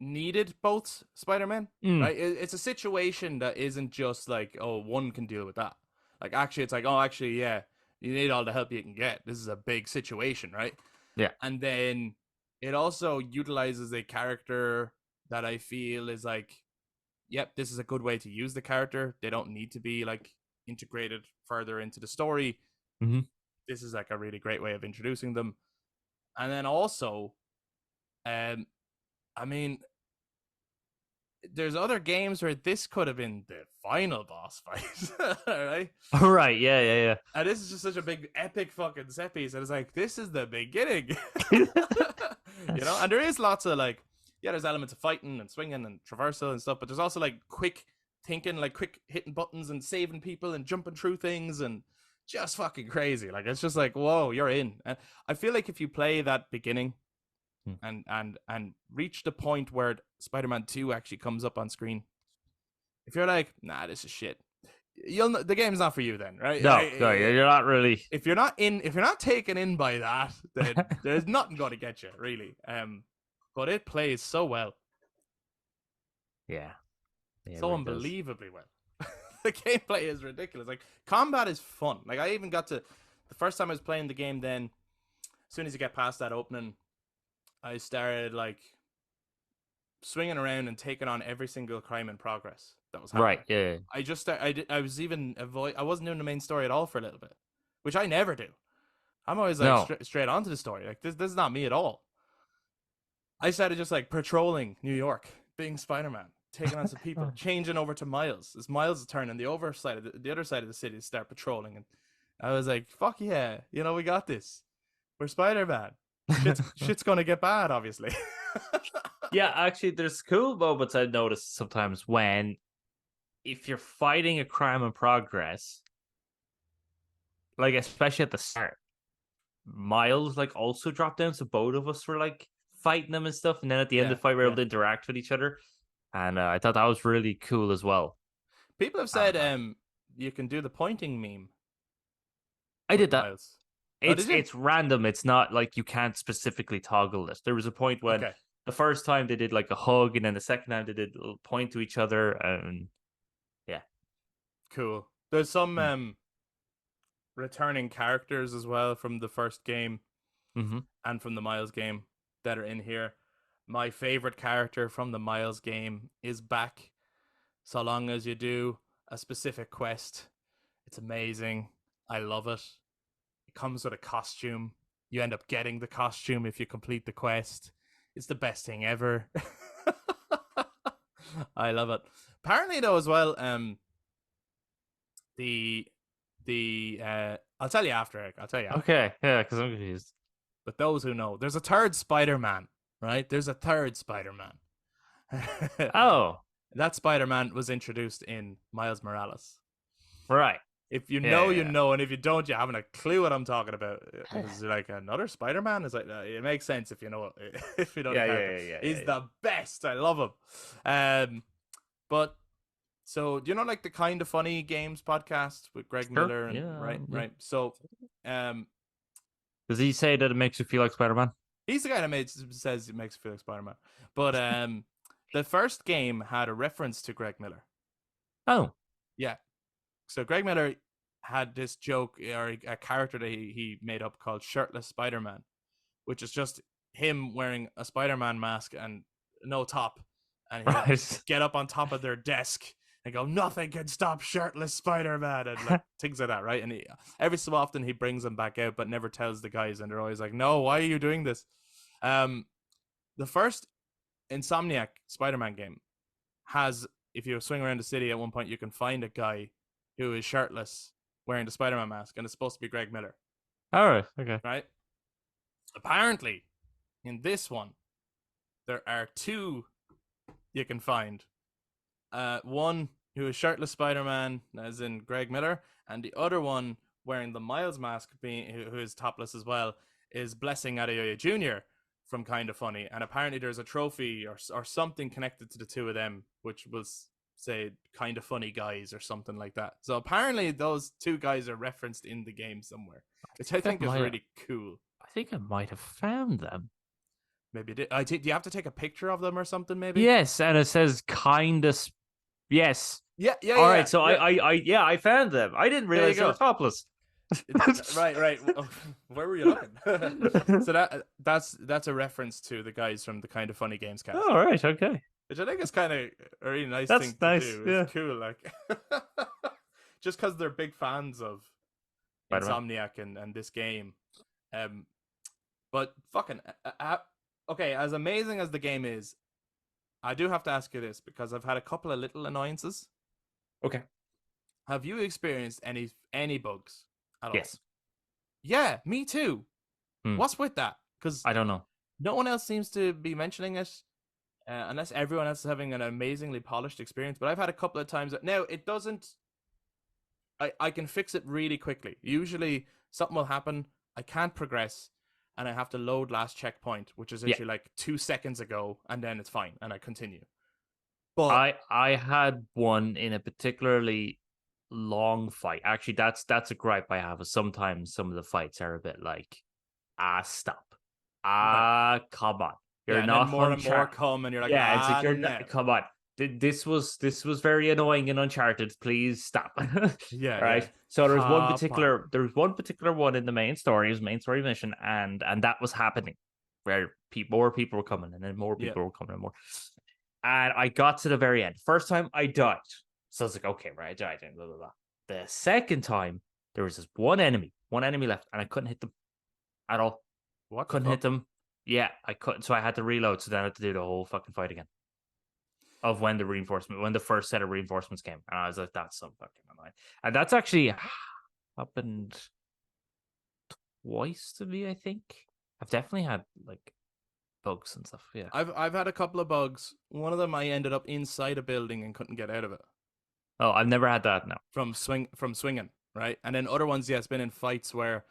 needed both Spider-Men, right? It's a situation that isn't just like, oh, one can deal with that. Like, actually, it's like, oh, actually, yeah, you need all the help you can get. This is a big situation, right? Yeah. And then it also utilizes a character that I feel is like, yep, this is a good way to use the character. They don't need to be like integrated further into the story. Mm-hmm. This is like a really great way of introducing them. And then also, I mean, there's other games where this could have been the final boss fight, right? All right, yeah. And this is just such a big, epic fucking set piece. And it's like, this is the beginning, you know? And there is lots of like, yeah, there's elements of fighting and swinging and traversal and stuff, but there's also like quick thinking, like quick hitting buttons and saving people and jumping through things and just fucking crazy. Like, it's just like, whoa, you're in. And I feel like if you play that beginning and reach the point where Spider-Man 2 actually comes up on screen, if you're like, nah, this is shit, the game's not for you then, right? No, you're not really. If you're not taken in by that, then there's nothing going to get you, really. But it plays so well. Yeah, so really unbelievably well. The gameplay is ridiculous. Like, combat is fun. Like, I even got to the first time I was playing the game. Then, as soon as you get past that opening, I started like swinging around and taking on every single crime in progress that was happening. Right. Yeah. I was even I wasn't doing the main story at all for a little bit, which I never do. I'm always like straight onto the story. Like, this is not me at all. I started just like patrolling New York, being Spider-Man, taking on some people, changing over to Miles. As Miles is turning the other side of the city to start patrolling, and I was like, "Fuck yeah, you know, we got this. We're Spider-Man. Shit's gonna get bad, obviously." Yeah, actually, there's cool moments I noticed sometimes when if you're fighting a crime in progress, like especially at the start, Miles like also dropped down, so both of us were like fighting them and stuff, and then at the end Yeah, of the fight, we were able yeah. to interact with each other, and I thought that was really cool as well. People have said Uh, you can do the pointing meme I with did that. Miles. Oh, It's did you? it's random. It's not like you can't specifically toggle this. There was a point when Okay, the first time they did like a hug, and then the second time they did a little point to each other, and yeah. cool. There's some Mm. returning characters as well from the first game Mm-hmm. and from the Miles game that are in here. My favorite character from the Miles game is back. So long as you do a specific quest, it's amazing. I love it. It comes with a costume. You end up getting the costume if you complete the quest. It's the best thing ever. I love it. Apparently, though, as well, the I'll tell you after, Eric. I'll tell you after. Okay, yeah, because I'm confused. But those who know, there's a third Spider-Man, right? There's a third Spider-Man. Oh, That Spider-Man was introduced in Miles Morales. right. If you Yeah, know, you yeah, know, and if you don't, you haven't a clue what I'm talking about. Is it like another Spider-Man? It's like it makes sense if you know if you know the yeah, character. He's yeah. the best. I love him. But so do you know like the Kind of Funny Games podcast with Greg Sure. Miller and Yeah, yeah. right. So um Does he say that it makes you feel like Spider-Man? he's the guy that says it makes you feel like Spider-Man. But the first game had a reference to Greg Miller. Oh, Yeah. So Greg Miller had this joke or a character that he made up called Shirtless Spider-Man, which is just him wearing a Spider-Man mask and no top, and he would right. get up on top of their desk and go, "Nothing can stop Shirtless Spider-Man," and like things like that, right? And every so often he brings them back out, but never tells the guys, and they're always like, "No, why are you doing this?" Um, the first Insomniac Spider-Man game has, if you swing around the city at one point, you can find a guy who is shirtless wearing the Spider-Man mask, and it's supposed to be Greg Miller, All right. Okay. right? Apparently, in this one, there are two you can find. One who is shirtless Spider-Man, as in Greg Miller, and the other one wearing the Miles mask, who is topless as well, is Blessing Adeoye Jr. from Kind of Funny. And apparently, there's a trophy or something connected to the two of them, which was say Kind of Funny guys or something like that. So apparently, those two guys are referenced in the game somewhere, which I think is really cool. I think I might have found them. Maybe do you have to take a picture of them or something? Maybe. Yes, and it says kind of. Yes. Yeah, yeah, All yeah, right. So yeah. yeah, I found them. I didn't There you realize they were go. topless. Right. Oh, where were you looking? So that's a reference to the guys from the Kind of Funny Games cast. All right. Okay. Which I think is kind of a really nice That's thing to nice. do. Yeah. It's cool, like just because they're big fans of Spider-Man. Insomniac and this game. But fucking okay, as amazing as the game is, I do have to ask you this because I've had a couple of little annoyances. Okay. Have you experienced any bugs at all? Yes. Yeah, me too. What's with that? Because I don't know. no one else seems to be mentioning it, unless everyone else is having an amazingly polished experience. But I've had a couple of times that now it doesn't. I can fix it really quickly. Usually something will happen, I can't progress, and I have to load last checkpoint, which is actually like 2 seconds ago, and then it's fine, and I continue. But I had one in a particularly long fight. Actually, that's a gripe I have. Is sometimes some of the fights are a bit like, stop, come on, you're yeah, and not then more and more Uncharted. come, and you're like, Yeah, it's like you're no. not. Come on, this was very annoying in Uncharted. Please stop. Yeah, right. yeah. So there's one particular one in the main story mission, and that was happening where more people were coming, and then more people were coming, and more. And I got to the very end. First time I died. So I was like, okay, right, I died. And blah, blah, blah. The second time, there was this one enemy left, and I couldn't hit them at all. What? Couldn't hit them. Yeah, I couldn't. So I had to reload. So then I had to do the whole fucking fight again. Of when the first set of reinforcements came. And I was like, that's so fucking annoying. And that's actually happened twice to me, I think. I've definitely had like bugs and stuff. Yeah. I've had a couple of bugs. One of them I ended up inside a building and couldn't get out of it Oh, I've never had that. No. from swinging, right? And then other ones, yeah, it's been in fights where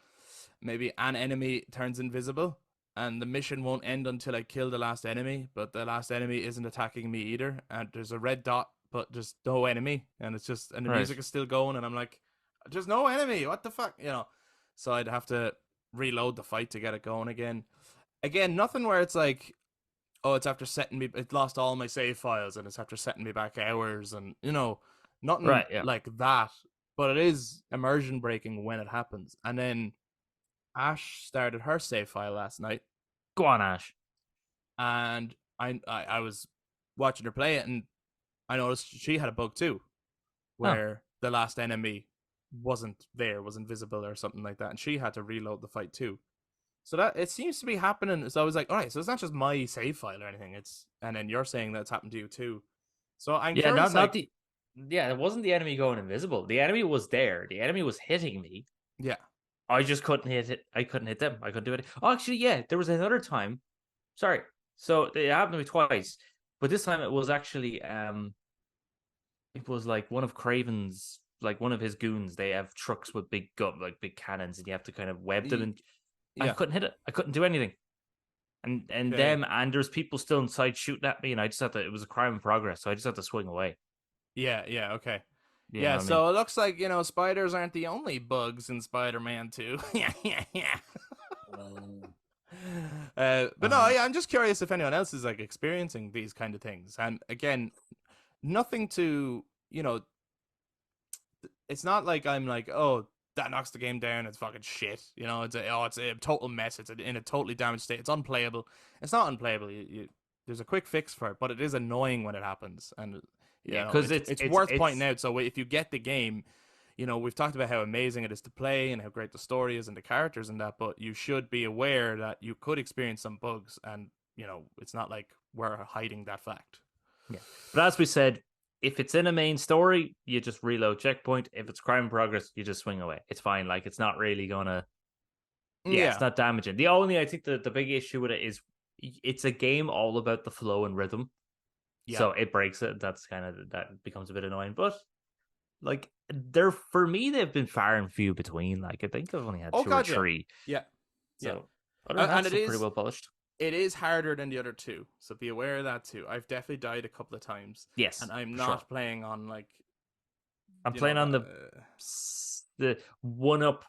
maybe an enemy turns invisible and the mission won't end until I kill the last enemy, but the last enemy isn't attacking me either, and there's a red dot but just no enemy, and it's just, and the Right. music is still going, and I'm like, there's no enemy, what the fuck, you know? So I'd have to reload the fight to get it going again. Again, nothing where it's like, oh, it's after setting me, it lost all my save files and it's after setting me back hours, and you know, nothing Right. Yeah. like that. But it is immersion breaking when it happens. And then Ash started her save file last night, Go on, Ash. and I was watching her play it, and I noticed she had a bug too, where the last enemy wasn't there, was invisible or something like that, and she had to reload the fight too. So that it seems to be happening. So I was like, all right, so it's not just my save file or anything. It's, and then you're saying that's happened to you too. So I'm Yeah, curious, not like, the. Yeah, it wasn't the enemy going invisible. The enemy was there. The enemy was hitting me. yeah, I just couldn't hit it. I couldn't hit them. I couldn't do it. Oh, actually, yeah, there was another time. Sorry. So it happened to me twice, but this time it was actually it was like one of Craven's, like one of his goons. They have trucks with big gun, like big cannons, and you have to kind of web them. And I yeah, couldn't hit it. I couldn't do anything. And okay. them, and there's people still inside shooting at me, and I just had to. It was a crime in progress, so I just had to swing away. Yeah, okay. You know Yeah, what I mean? so it looks like, you know, spiders aren't the only bugs in Spider-Man 2. Yeah. But no, yeah, I'm just curious if anyone else is like experiencing these kind of things. And again, nothing to, you know, it's not like I'm like, oh, that knocks the game down. It's fucking shit. You know, it's a total mess. It's in a totally damaged state. It's unplayable. It's not unplayable. There's a quick fix for it, but it is annoying when it happens. And you Yeah, know, because it's worth pointing out. So if you get the game, you know, we've talked about how amazing it is to play and how great the story is and the characters and that, but you should be aware that you could experience some bugs, and you know, it's not like we're hiding that fact. yeah. But as we said, if it's in a main story, you just reload checkpoint. If it's crime in progress, you just swing away. It's fine. Like it's not really gonna. Yeah, it's not damaging. The only, I think the big issue with it is it's a game all about the flow and rhythm. Yeah. So it breaks it. That's kind of, that becomes a bit annoying. But like they're, for me, they've been far and few between. Like I think I've only had two or three. Yeah. So and it is pretty well polished. It is harder than the other two, so be aware of that too. I've definitely died a couple of times. Yes, and I'm not playing on like. I'm playing on the one up.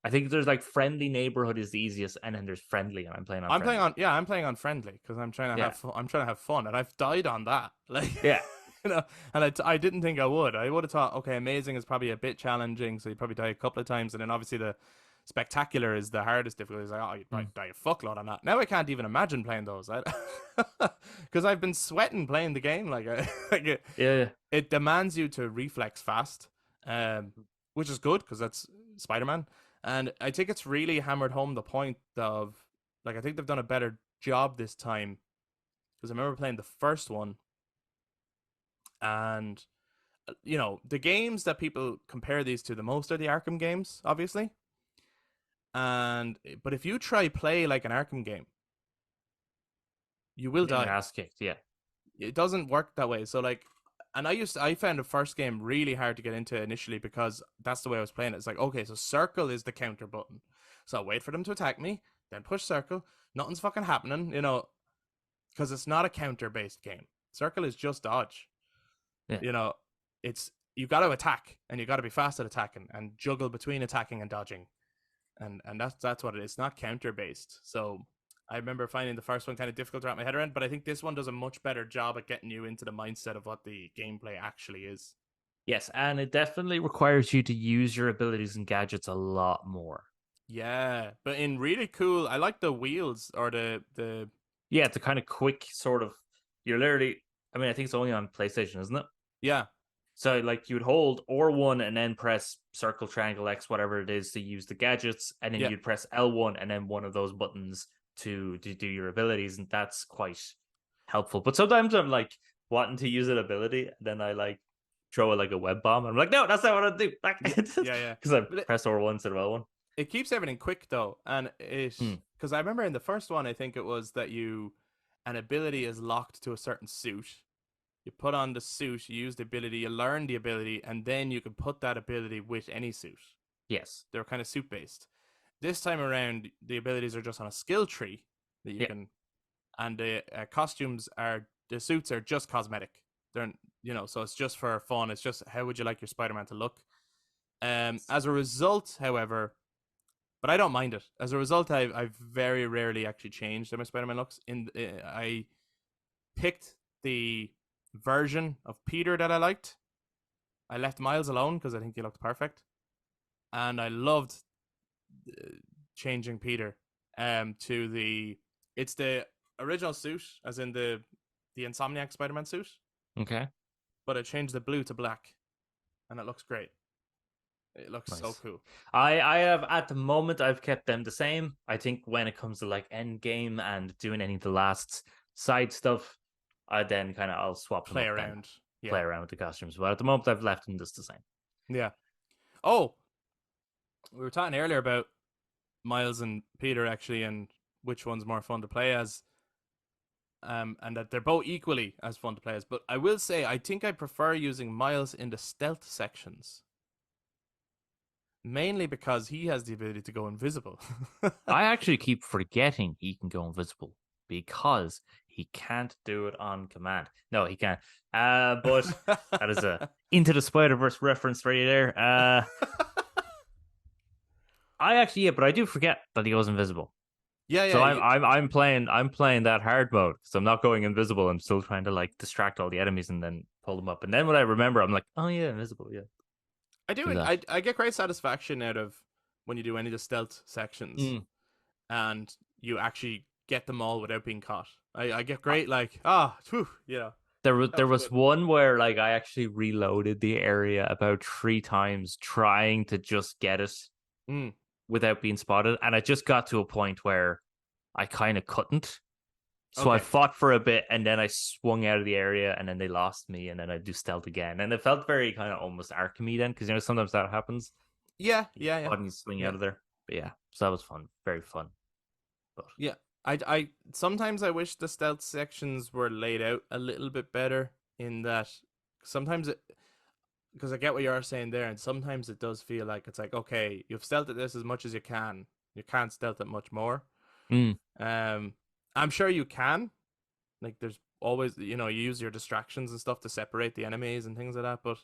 I think there's like friendly neighborhood is the easiest, and then there's friendly, and I'm playing on. I'm playing on friendly because I'm trying to have fun. I'm trying to have fun, and I've died on that. Like yeah, you know, and I didn't think I would. I would have thought, okay, amazing is probably a bit challenging, so you probably die a couple of times, and then obviously the spectacular is the hardest difficulty. It's like, oh, you probably die a fuckload on that. Now I can't even imagine playing those, because I've been sweating playing the game. Like it demands you to reflex fast, which is good because that's Spider-Man. And I think it's really hammered home the point of, like, I think they've done a better job this time, because I remember playing the first one, and you know, the games that people compare these to the most are the Arkham games, obviously. But if you try play like an Arkham game, you will die. Ass kicked, yeah. It doesn't work that way. So like, and I found the first game really hard to get into initially because that's the way I was playing it. It's like, okay, so circle is the counter button. So I wait for them to attack me, then push circle. Nothing's fucking happening, you know, because it's not a counter-based game. Circle is just dodge. Yeah. You know, you got to attack, and you got to be fast at attacking and juggle between attacking and dodging. And that's what it is. It's not counter-based. So I remember finding the first one kind of difficult to wrap my head around, but I think this one does a much better job at getting you into the mindset of what the gameplay actually is. Yes, and it definitely requires you to use your abilities and gadgets a lot more. Yeah, but in really cool, I like the wheels or the yeah, it's a kind of quick sort of, you're literally, I mean, I think it's only on PlayStation, isn't it? Yeah. So like you would hold R1 and then press circle, triangle, X, whatever it is to use the gadgets, and then you'd press L1 and then one of those buttons to do your abilities, and that's quite helpful. But sometimes I'm like wanting to use an ability, and then I like throw like a web bomb, and I'm like, no, that's not what I do. Yeah. Because I press R1 instead of L1. it keeps everything quick though, and because I remember in the first one, I think it was that an ability is locked to a certain suit. You put on the suit, you use the ability, you learn the ability, and then you can put that ability with any suit. Yes. They're kind of suit based. This time around, the abilities are just on a skill tree that you can, and the the suits are just cosmetic. They're, so it's just for fun. It's just how would you like your Spider-Man to look? As a result, however, but I don't mind it. As a result, I've very rarely actually changed how my Spider-Man looks. I picked the version of Peter that I liked. I left Miles alone because I think he looked perfect, and I loved changing Peter to it's the original suit, as in the Insomniac Spider-Man suit. Okay. But I changed the blue to black, and it looks great. It looks so cool. I have at the moment I've kept them the same. I think when it comes to like end game and doing any of the last side stuff, I then kind of I'll swap play them up around. Yeah. Play around with the costumes. But at the moment I've left them just the same. Yeah. Oh, we were talking earlier about Miles and Peter actually, and which one's more fun to play as. And that they're both equally as fun to play as. But I will say, I think I prefer using Miles in the stealth sections. Mainly because he has the ability to go invisible. I actually keep forgetting he can go invisible because he can't do it on command. No, he can't. But that is a Into the Spider-Verse reference for you there. I actually, but I do forget that he goes invisible. Yeah. So I'm playing that hard mode because I'm not going invisible. I'm still trying to like distract all the enemies and then pull them up. And then when I remember, I'm like, oh yeah, invisible. Yeah. I do. I get great satisfaction out of when you do any of the stealth sections, and you actually get them all without being caught. I get great yeah. There was one where like I actually reloaded the area about 3 times trying to just get it without being spotted, and I just got to a point where I kind of couldn't. So I fought for a bit, and then I swung out of the area, and then they lost me, and then I do stealth again, and it felt very kind of almost Arkham-y then, because sometimes that happens. Yeah. And you swing out of there, but yeah, so that was fun, very fun. But yeah, I sometimes I wish the stealth sections were laid out a little bit better. In that, sometimes because I get what you're saying there, and sometimes it does feel like it's like, okay, you've stealthed this as much as you can't stealth it much more. I'm sure you can. Like, there's always, you use your distractions and stuff to separate the enemies and things like that. But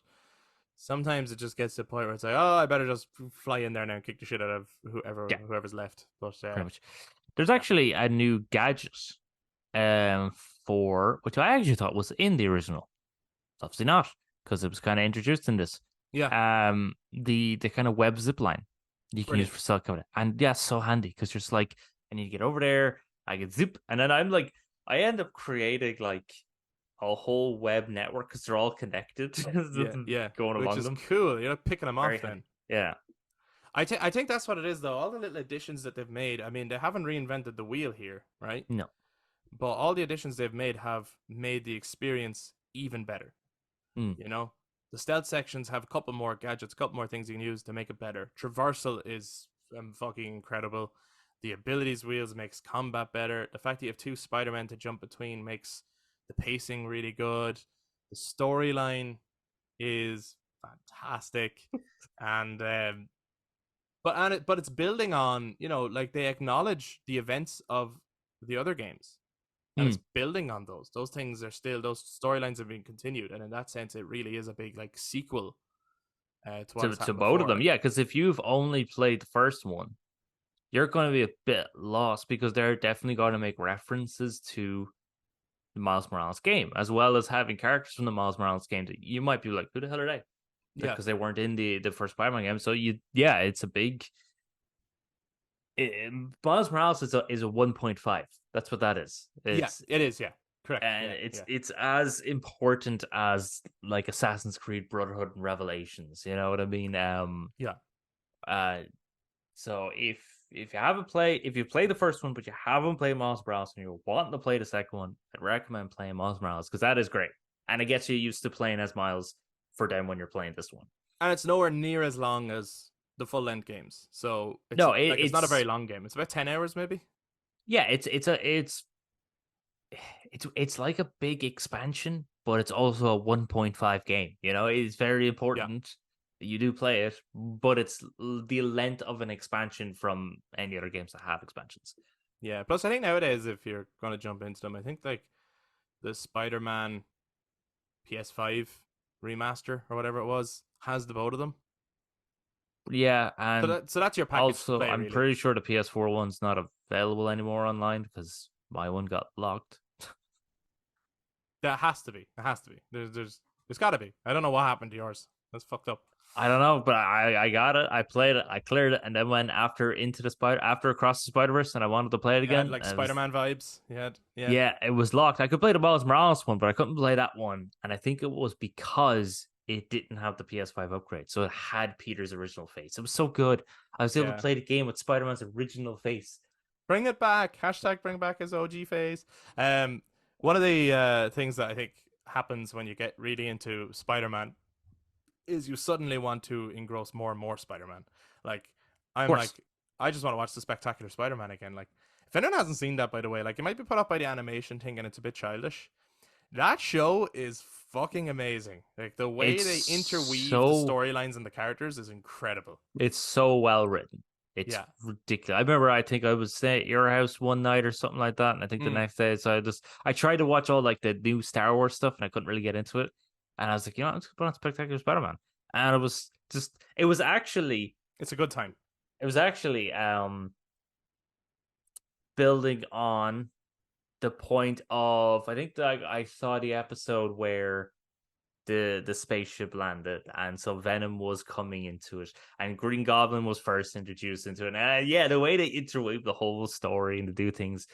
sometimes it just gets to the point where it's like, oh, I better just fly in there now and kick the shit out of whoever's left. But pretty much. There's actually a new gadget, for which I actually thought was in the original. It's obviously not because it was kind of introduced in this. Yeah. The kind of web zip line you can use for stealth combat, and yeah, so handy because you're just like, I need to get over there. I get zip, and then I'm like, I end up creating like a whole web network because they're all connected. yeah, going along them. Which is cool. You're not picking them off then. Yeah. I think that's what it is, though. All the little additions that they've made, I mean, they haven't reinvented the wheel here, right? No. But all the additions they've made have made the experience even better. The stealth sections have a couple more gadgets, a couple more things you can use to make it better. Traversal is fucking incredible. The abilities wheels makes combat better. The fact that you have 2 Spider-Men to jump between makes the pacing really good. The storyline is fantastic. And but it's building on, like, they acknowledge the events of the other games, and it's building on those things are still, those storylines have been continued, and in that sense it really is a big like sequel to both of them. Yeah, because if you've only played the first one, you're going to be a bit lost because they're definitely going to make references to the Miles Morales game, as well as having characters from the Miles Morales game that you might be like, who the hell are they? Because they weren't in the first Spider-Man game. So it's a big. Miles Morales is a 1.5. That's what that is. It is. Yeah, correct. And it's as important as like Assassin's Creed Brotherhood and Revelations. You know what I mean? So if you haven't played, if you played the first one but you haven't played Miles Morales and you're wanting to play the second one, I'd recommend playing Miles Morales because that is great, and it gets you used to playing as Miles for then when you're playing this one. And it's nowhere near as long as the full length games. So it's No, like it's not a very long game. It's about 10 hours maybe. yeah, it's like a big expansion, but it's also a 1.5 game. You know, it's very Yeah. important that you do play it, but it's the length of an expansion from any other games that have expansions. Yeah. Plus I think nowadays if you're gonna jump into them, I think like the Spider-Man PS5 remaster or whatever it was has the both of them. Yeah, So and that's your package to also play I'm really. pretty sure the PS4 one's not available anymore online because my one got locked. That has to be. It has to be. There's got to be. I don't know what happened to yours. That's fucked up. I don't know, but I got it. I played it. I cleared it, and then went after across the Spiderverse, and I wanted to play it You had again. like And it was Spider-Man vibes. You had yeah. Yeah, it was locked. I could play the Miles Morales one, but I couldn't play that one. And I think it was because it didn't have the PS5 upgrade. So it had Peter's original face. It was so good. I was able to Yeah. play the game with Spider-Man's original face. Bring it back. Hashtag bring back his OG phase. One of the things that I think happens when you get really into Spider-Man is you suddenly want to engross more and more Spider-Man. Like Of I'm like course. I just want to watch the Spectacular Spider-Man again. Like if anyone hasn't seen that, by the way, like it might be put up by the animation thing and it's a bit childish. That show is fucking amazing. Like the way It's they interweave the so storylines and the characters is incredible. it's so well written. It's Yeah. ridiculous. I remember I think I was staying at your house one night or something like that. And I think the Mm. next day, so I tried to watch all like the new Star Wars stuff and I couldn't really get into it. And I was like, let's put on Spectacular Spider-Man. And it was actually It's a good time. It was actually building on the point of I think that I saw the episode where the spaceship landed and so Venom was coming into it and Green Goblin was first introduced into it. And yeah, the way they interweave the whole story and to do things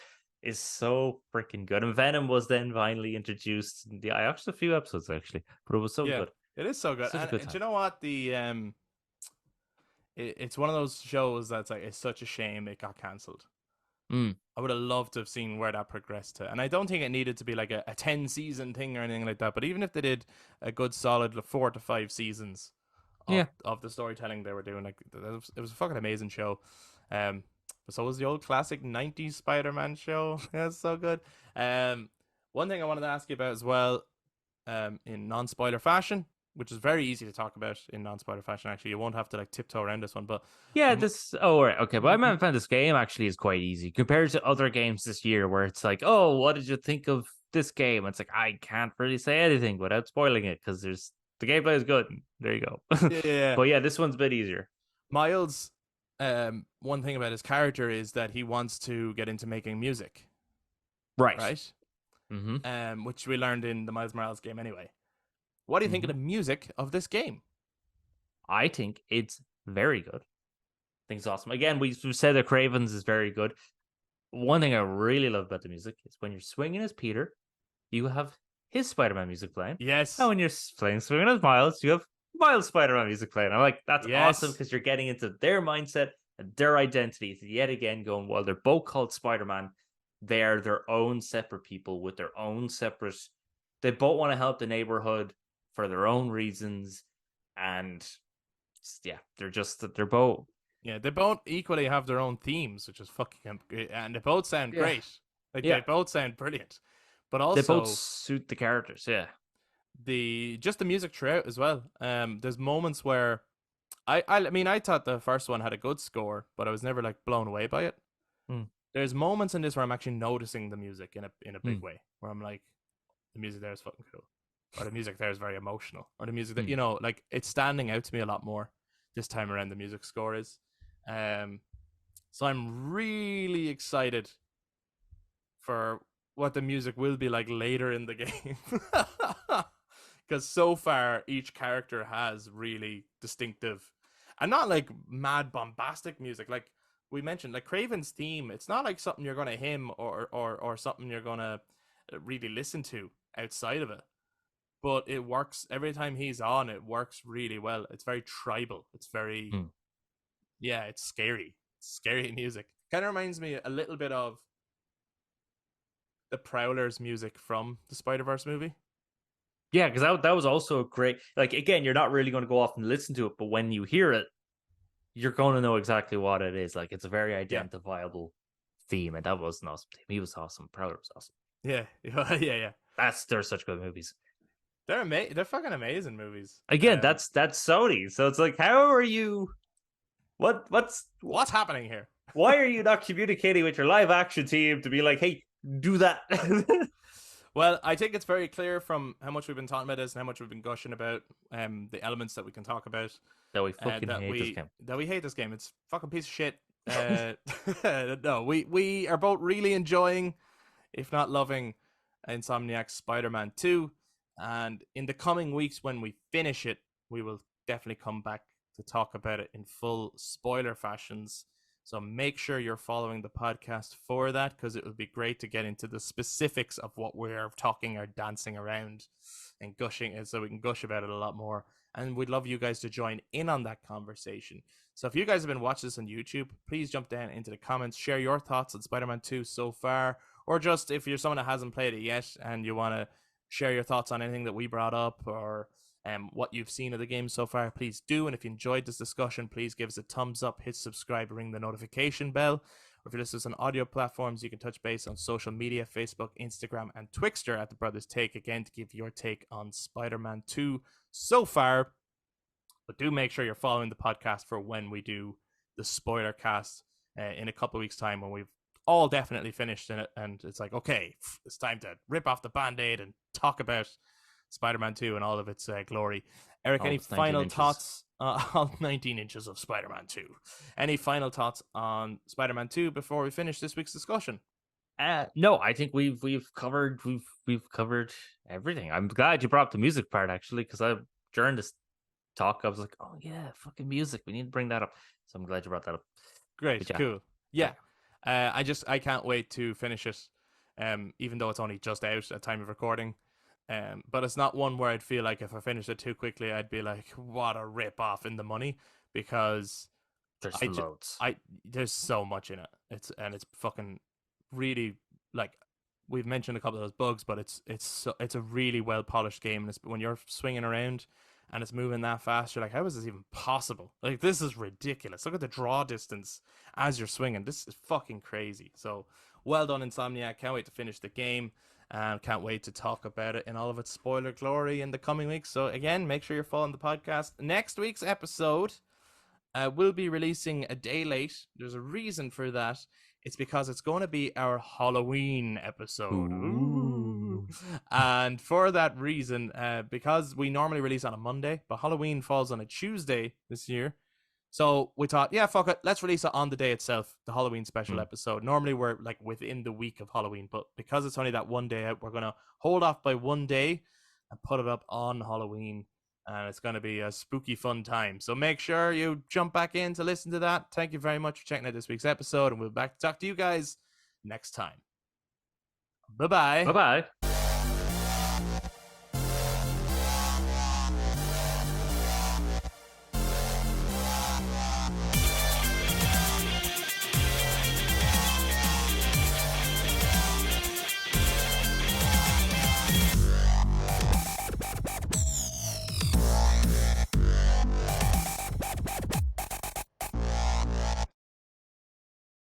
is so freaking good. And Venom was then finally introduced. Yeah, I watched a few episodes actually, but it was so Yeah. good. It is so good. Such a And good do time. you know what? It's one of those shows that's like it's such a shame it got cancelled. Mm. I would have loved to have seen where that progressed to. And I don't think it needed to be like a 10 season thing or anything like that. But even if they did a good solid 4 to 5 seasons Yeah. of the storytelling they were doing, like it was a fucking amazing show. But so was the old classic 90s Spider-Man show. Yeah, it's so good. One thing I wanted to ask you about as well, in non-spoiler fashion, which is very easy to talk about in non-spoiler fashion. Actually, you won't have to like tiptoe around this one. But Yeah, m- this. Oh, right, okay. But I found this game actually is quite easy compared to other games this year, where it's like, oh, what did you think of this game? It's like I can't really say anything without spoiling it because the gameplay is good. There you go. yeah, yeah, yeah. But yeah, this one's a bit easier. Miles, one thing about his character is that he wants to get into making music, Right. right? Mm-hmm. Which we learned in the Miles Morales game anyway. What do you think of Mm-hmm. the music of this game? I think it's very good. I think it's awesome. Again, we said that Craven's is very good. One thing I really love about the music is when you're swinging as Peter, you have his Spider-Man music playing. And Yes, when you're playing swinging as Miles, you have Miles Spider-Man music playing. I'm like, that's awesome yes, because you're getting into their mindset and their identities. Yet again, going, well, they're both called Spider-Man. They're their own separate people with their own separate. They both want to help the neighborhood for their own reasons. And yeah, they're both. yeah. They both equally have their own themes, which is fucking, and they both sound Yeah. great. Like they Yeah. both sound brilliant, but They both also suit the characters. Yeah. the music throughout as well. There's moments where I mean I thought the first one had a good score, but I was never like blown away by it. Mm. There's moments in this where I'm actually noticing the music in a big Mm. way, where I'm like, the music there is fucking cool, or the music there is very emotional, or the music that Mm. like it's standing out to me a lot more this time around. The music score is, so I'm really excited for what the music will be like later in the game. Because so far each character has really distinctive and not like mad bombastic music like we mentioned. Like Craven's theme, it's not like something you're gonna hymn or something you're gonna really listen to outside of it, but it works every time he's on. It works really well. It's very tribal. It's very, Mm. yeah, it's scary music. Kind of reminds me a little bit of the Prowler's music from the Spider-Verse movie. Yeah, because that was also a great. Like again, you're not really going to go off and listen to it, but when you hear it, you're going to know exactly what it is. Like, it's a very Yeah, identifiable theme, and that was an awesome theme. He was awesome. Prowler was awesome. yeah, yeah, yeah. They're such good movies. They're fucking amazing movies. Again, that's Sony. So it's like, how are you? What's What's happening here? why are you not communicating with your live action team to be like, hey, do that? Well, I think it's very clear from how much we've been talking about this and how much we've been gushing about the elements that we can talk about that we fucking that hate this game. we hate this game. It's a fucking piece of shit. No, we are both really enjoying, if not loving, Insomniac's Spider-Man 2. And in the coming weeks, when we finish it, we will definitely come back to talk about it in full spoiler fashions. So make sure you're following the podcast for that, because it would be great to get into the specifics of what we're talking or dancing around and gushing, and so we can gush about it a lot more. And we'd love you guys to join in on that conversation. So if you guys have been watching this on YouTube, please jump down into the comments, share your thoughts on Spider-Man 2 so far, or just if you're someone that hasn't played it yet and you want to share your thoughts on anything that we brought up, or what you've seen of the game so far, please do. And if you enjoyed this discussion, please give us a thumbs up, hit subscribe, ring the notification bell. Or if you're listening on audio platforms, you can touch base on social media, Facebook, Instagram, and Twixter at The Brothers Take, again, to give your take on Spider-Man 2 so far. But do make sure you're following the podcast for when we do the spoiler cast in a couple of weeks' time, when we've all definitely finished in it, and it's like, okay, it's time to rip off the band-aid and talk about Spider-Man 2 and all of its glory. Eric, any final thoughts on 19 inches of Spider-Man 2? Any final thoughts on Spider-Man 2 before we finish this week's discussion? No, I think we've covered everything. I'm glad you brought up the music part, actually, because during this talk I was like, oh yeah, fucking music, we need to bring that up. So I'm glad you brought that up. Great, cool. Yeah. I can't wait to finish it, even though it's only just out at time of recording. But it's not one where I'd feel like if I finished it too quickly, I'd be like, what a rip off in the money, because there's loads. There's so much in it. It's fucking really, like, we've mentioned a couple of those bugs, but it's a really well polished game. And it's, when you're swinging around and it's moving that fast, you're like, how is this even possible? Like, this is ridiculous. Look at the draw distance as you're swinging. This is fucking crazy. So well done, Insomniac. Can't wait to finish the game. And can't wait to talk about it in all of its spoiler glory in the coming weeks. So again, make sure you're following the podcast. Next week's episode will be releasing a day late. There's a reason for that. It's because it's going to be our Halloween episode. Ooh. And for that reason, because we normally release on a Monday, but Halloween falls on a Tuesday this year, so we thought, yeah, fuck it, let's release it on the day itself, the Halloween special episode. Normally we're like within the week of Halloween, but because it's only that one day out, we're going to hold off by one day and put it up on Halloween. And it's going to be a spooky fun time. So make sure you jump back in to listen to that. Thank you very much for checking out this week's episode, and we'll be back to talk to you guys next time. Bye-bye. Bye-bye.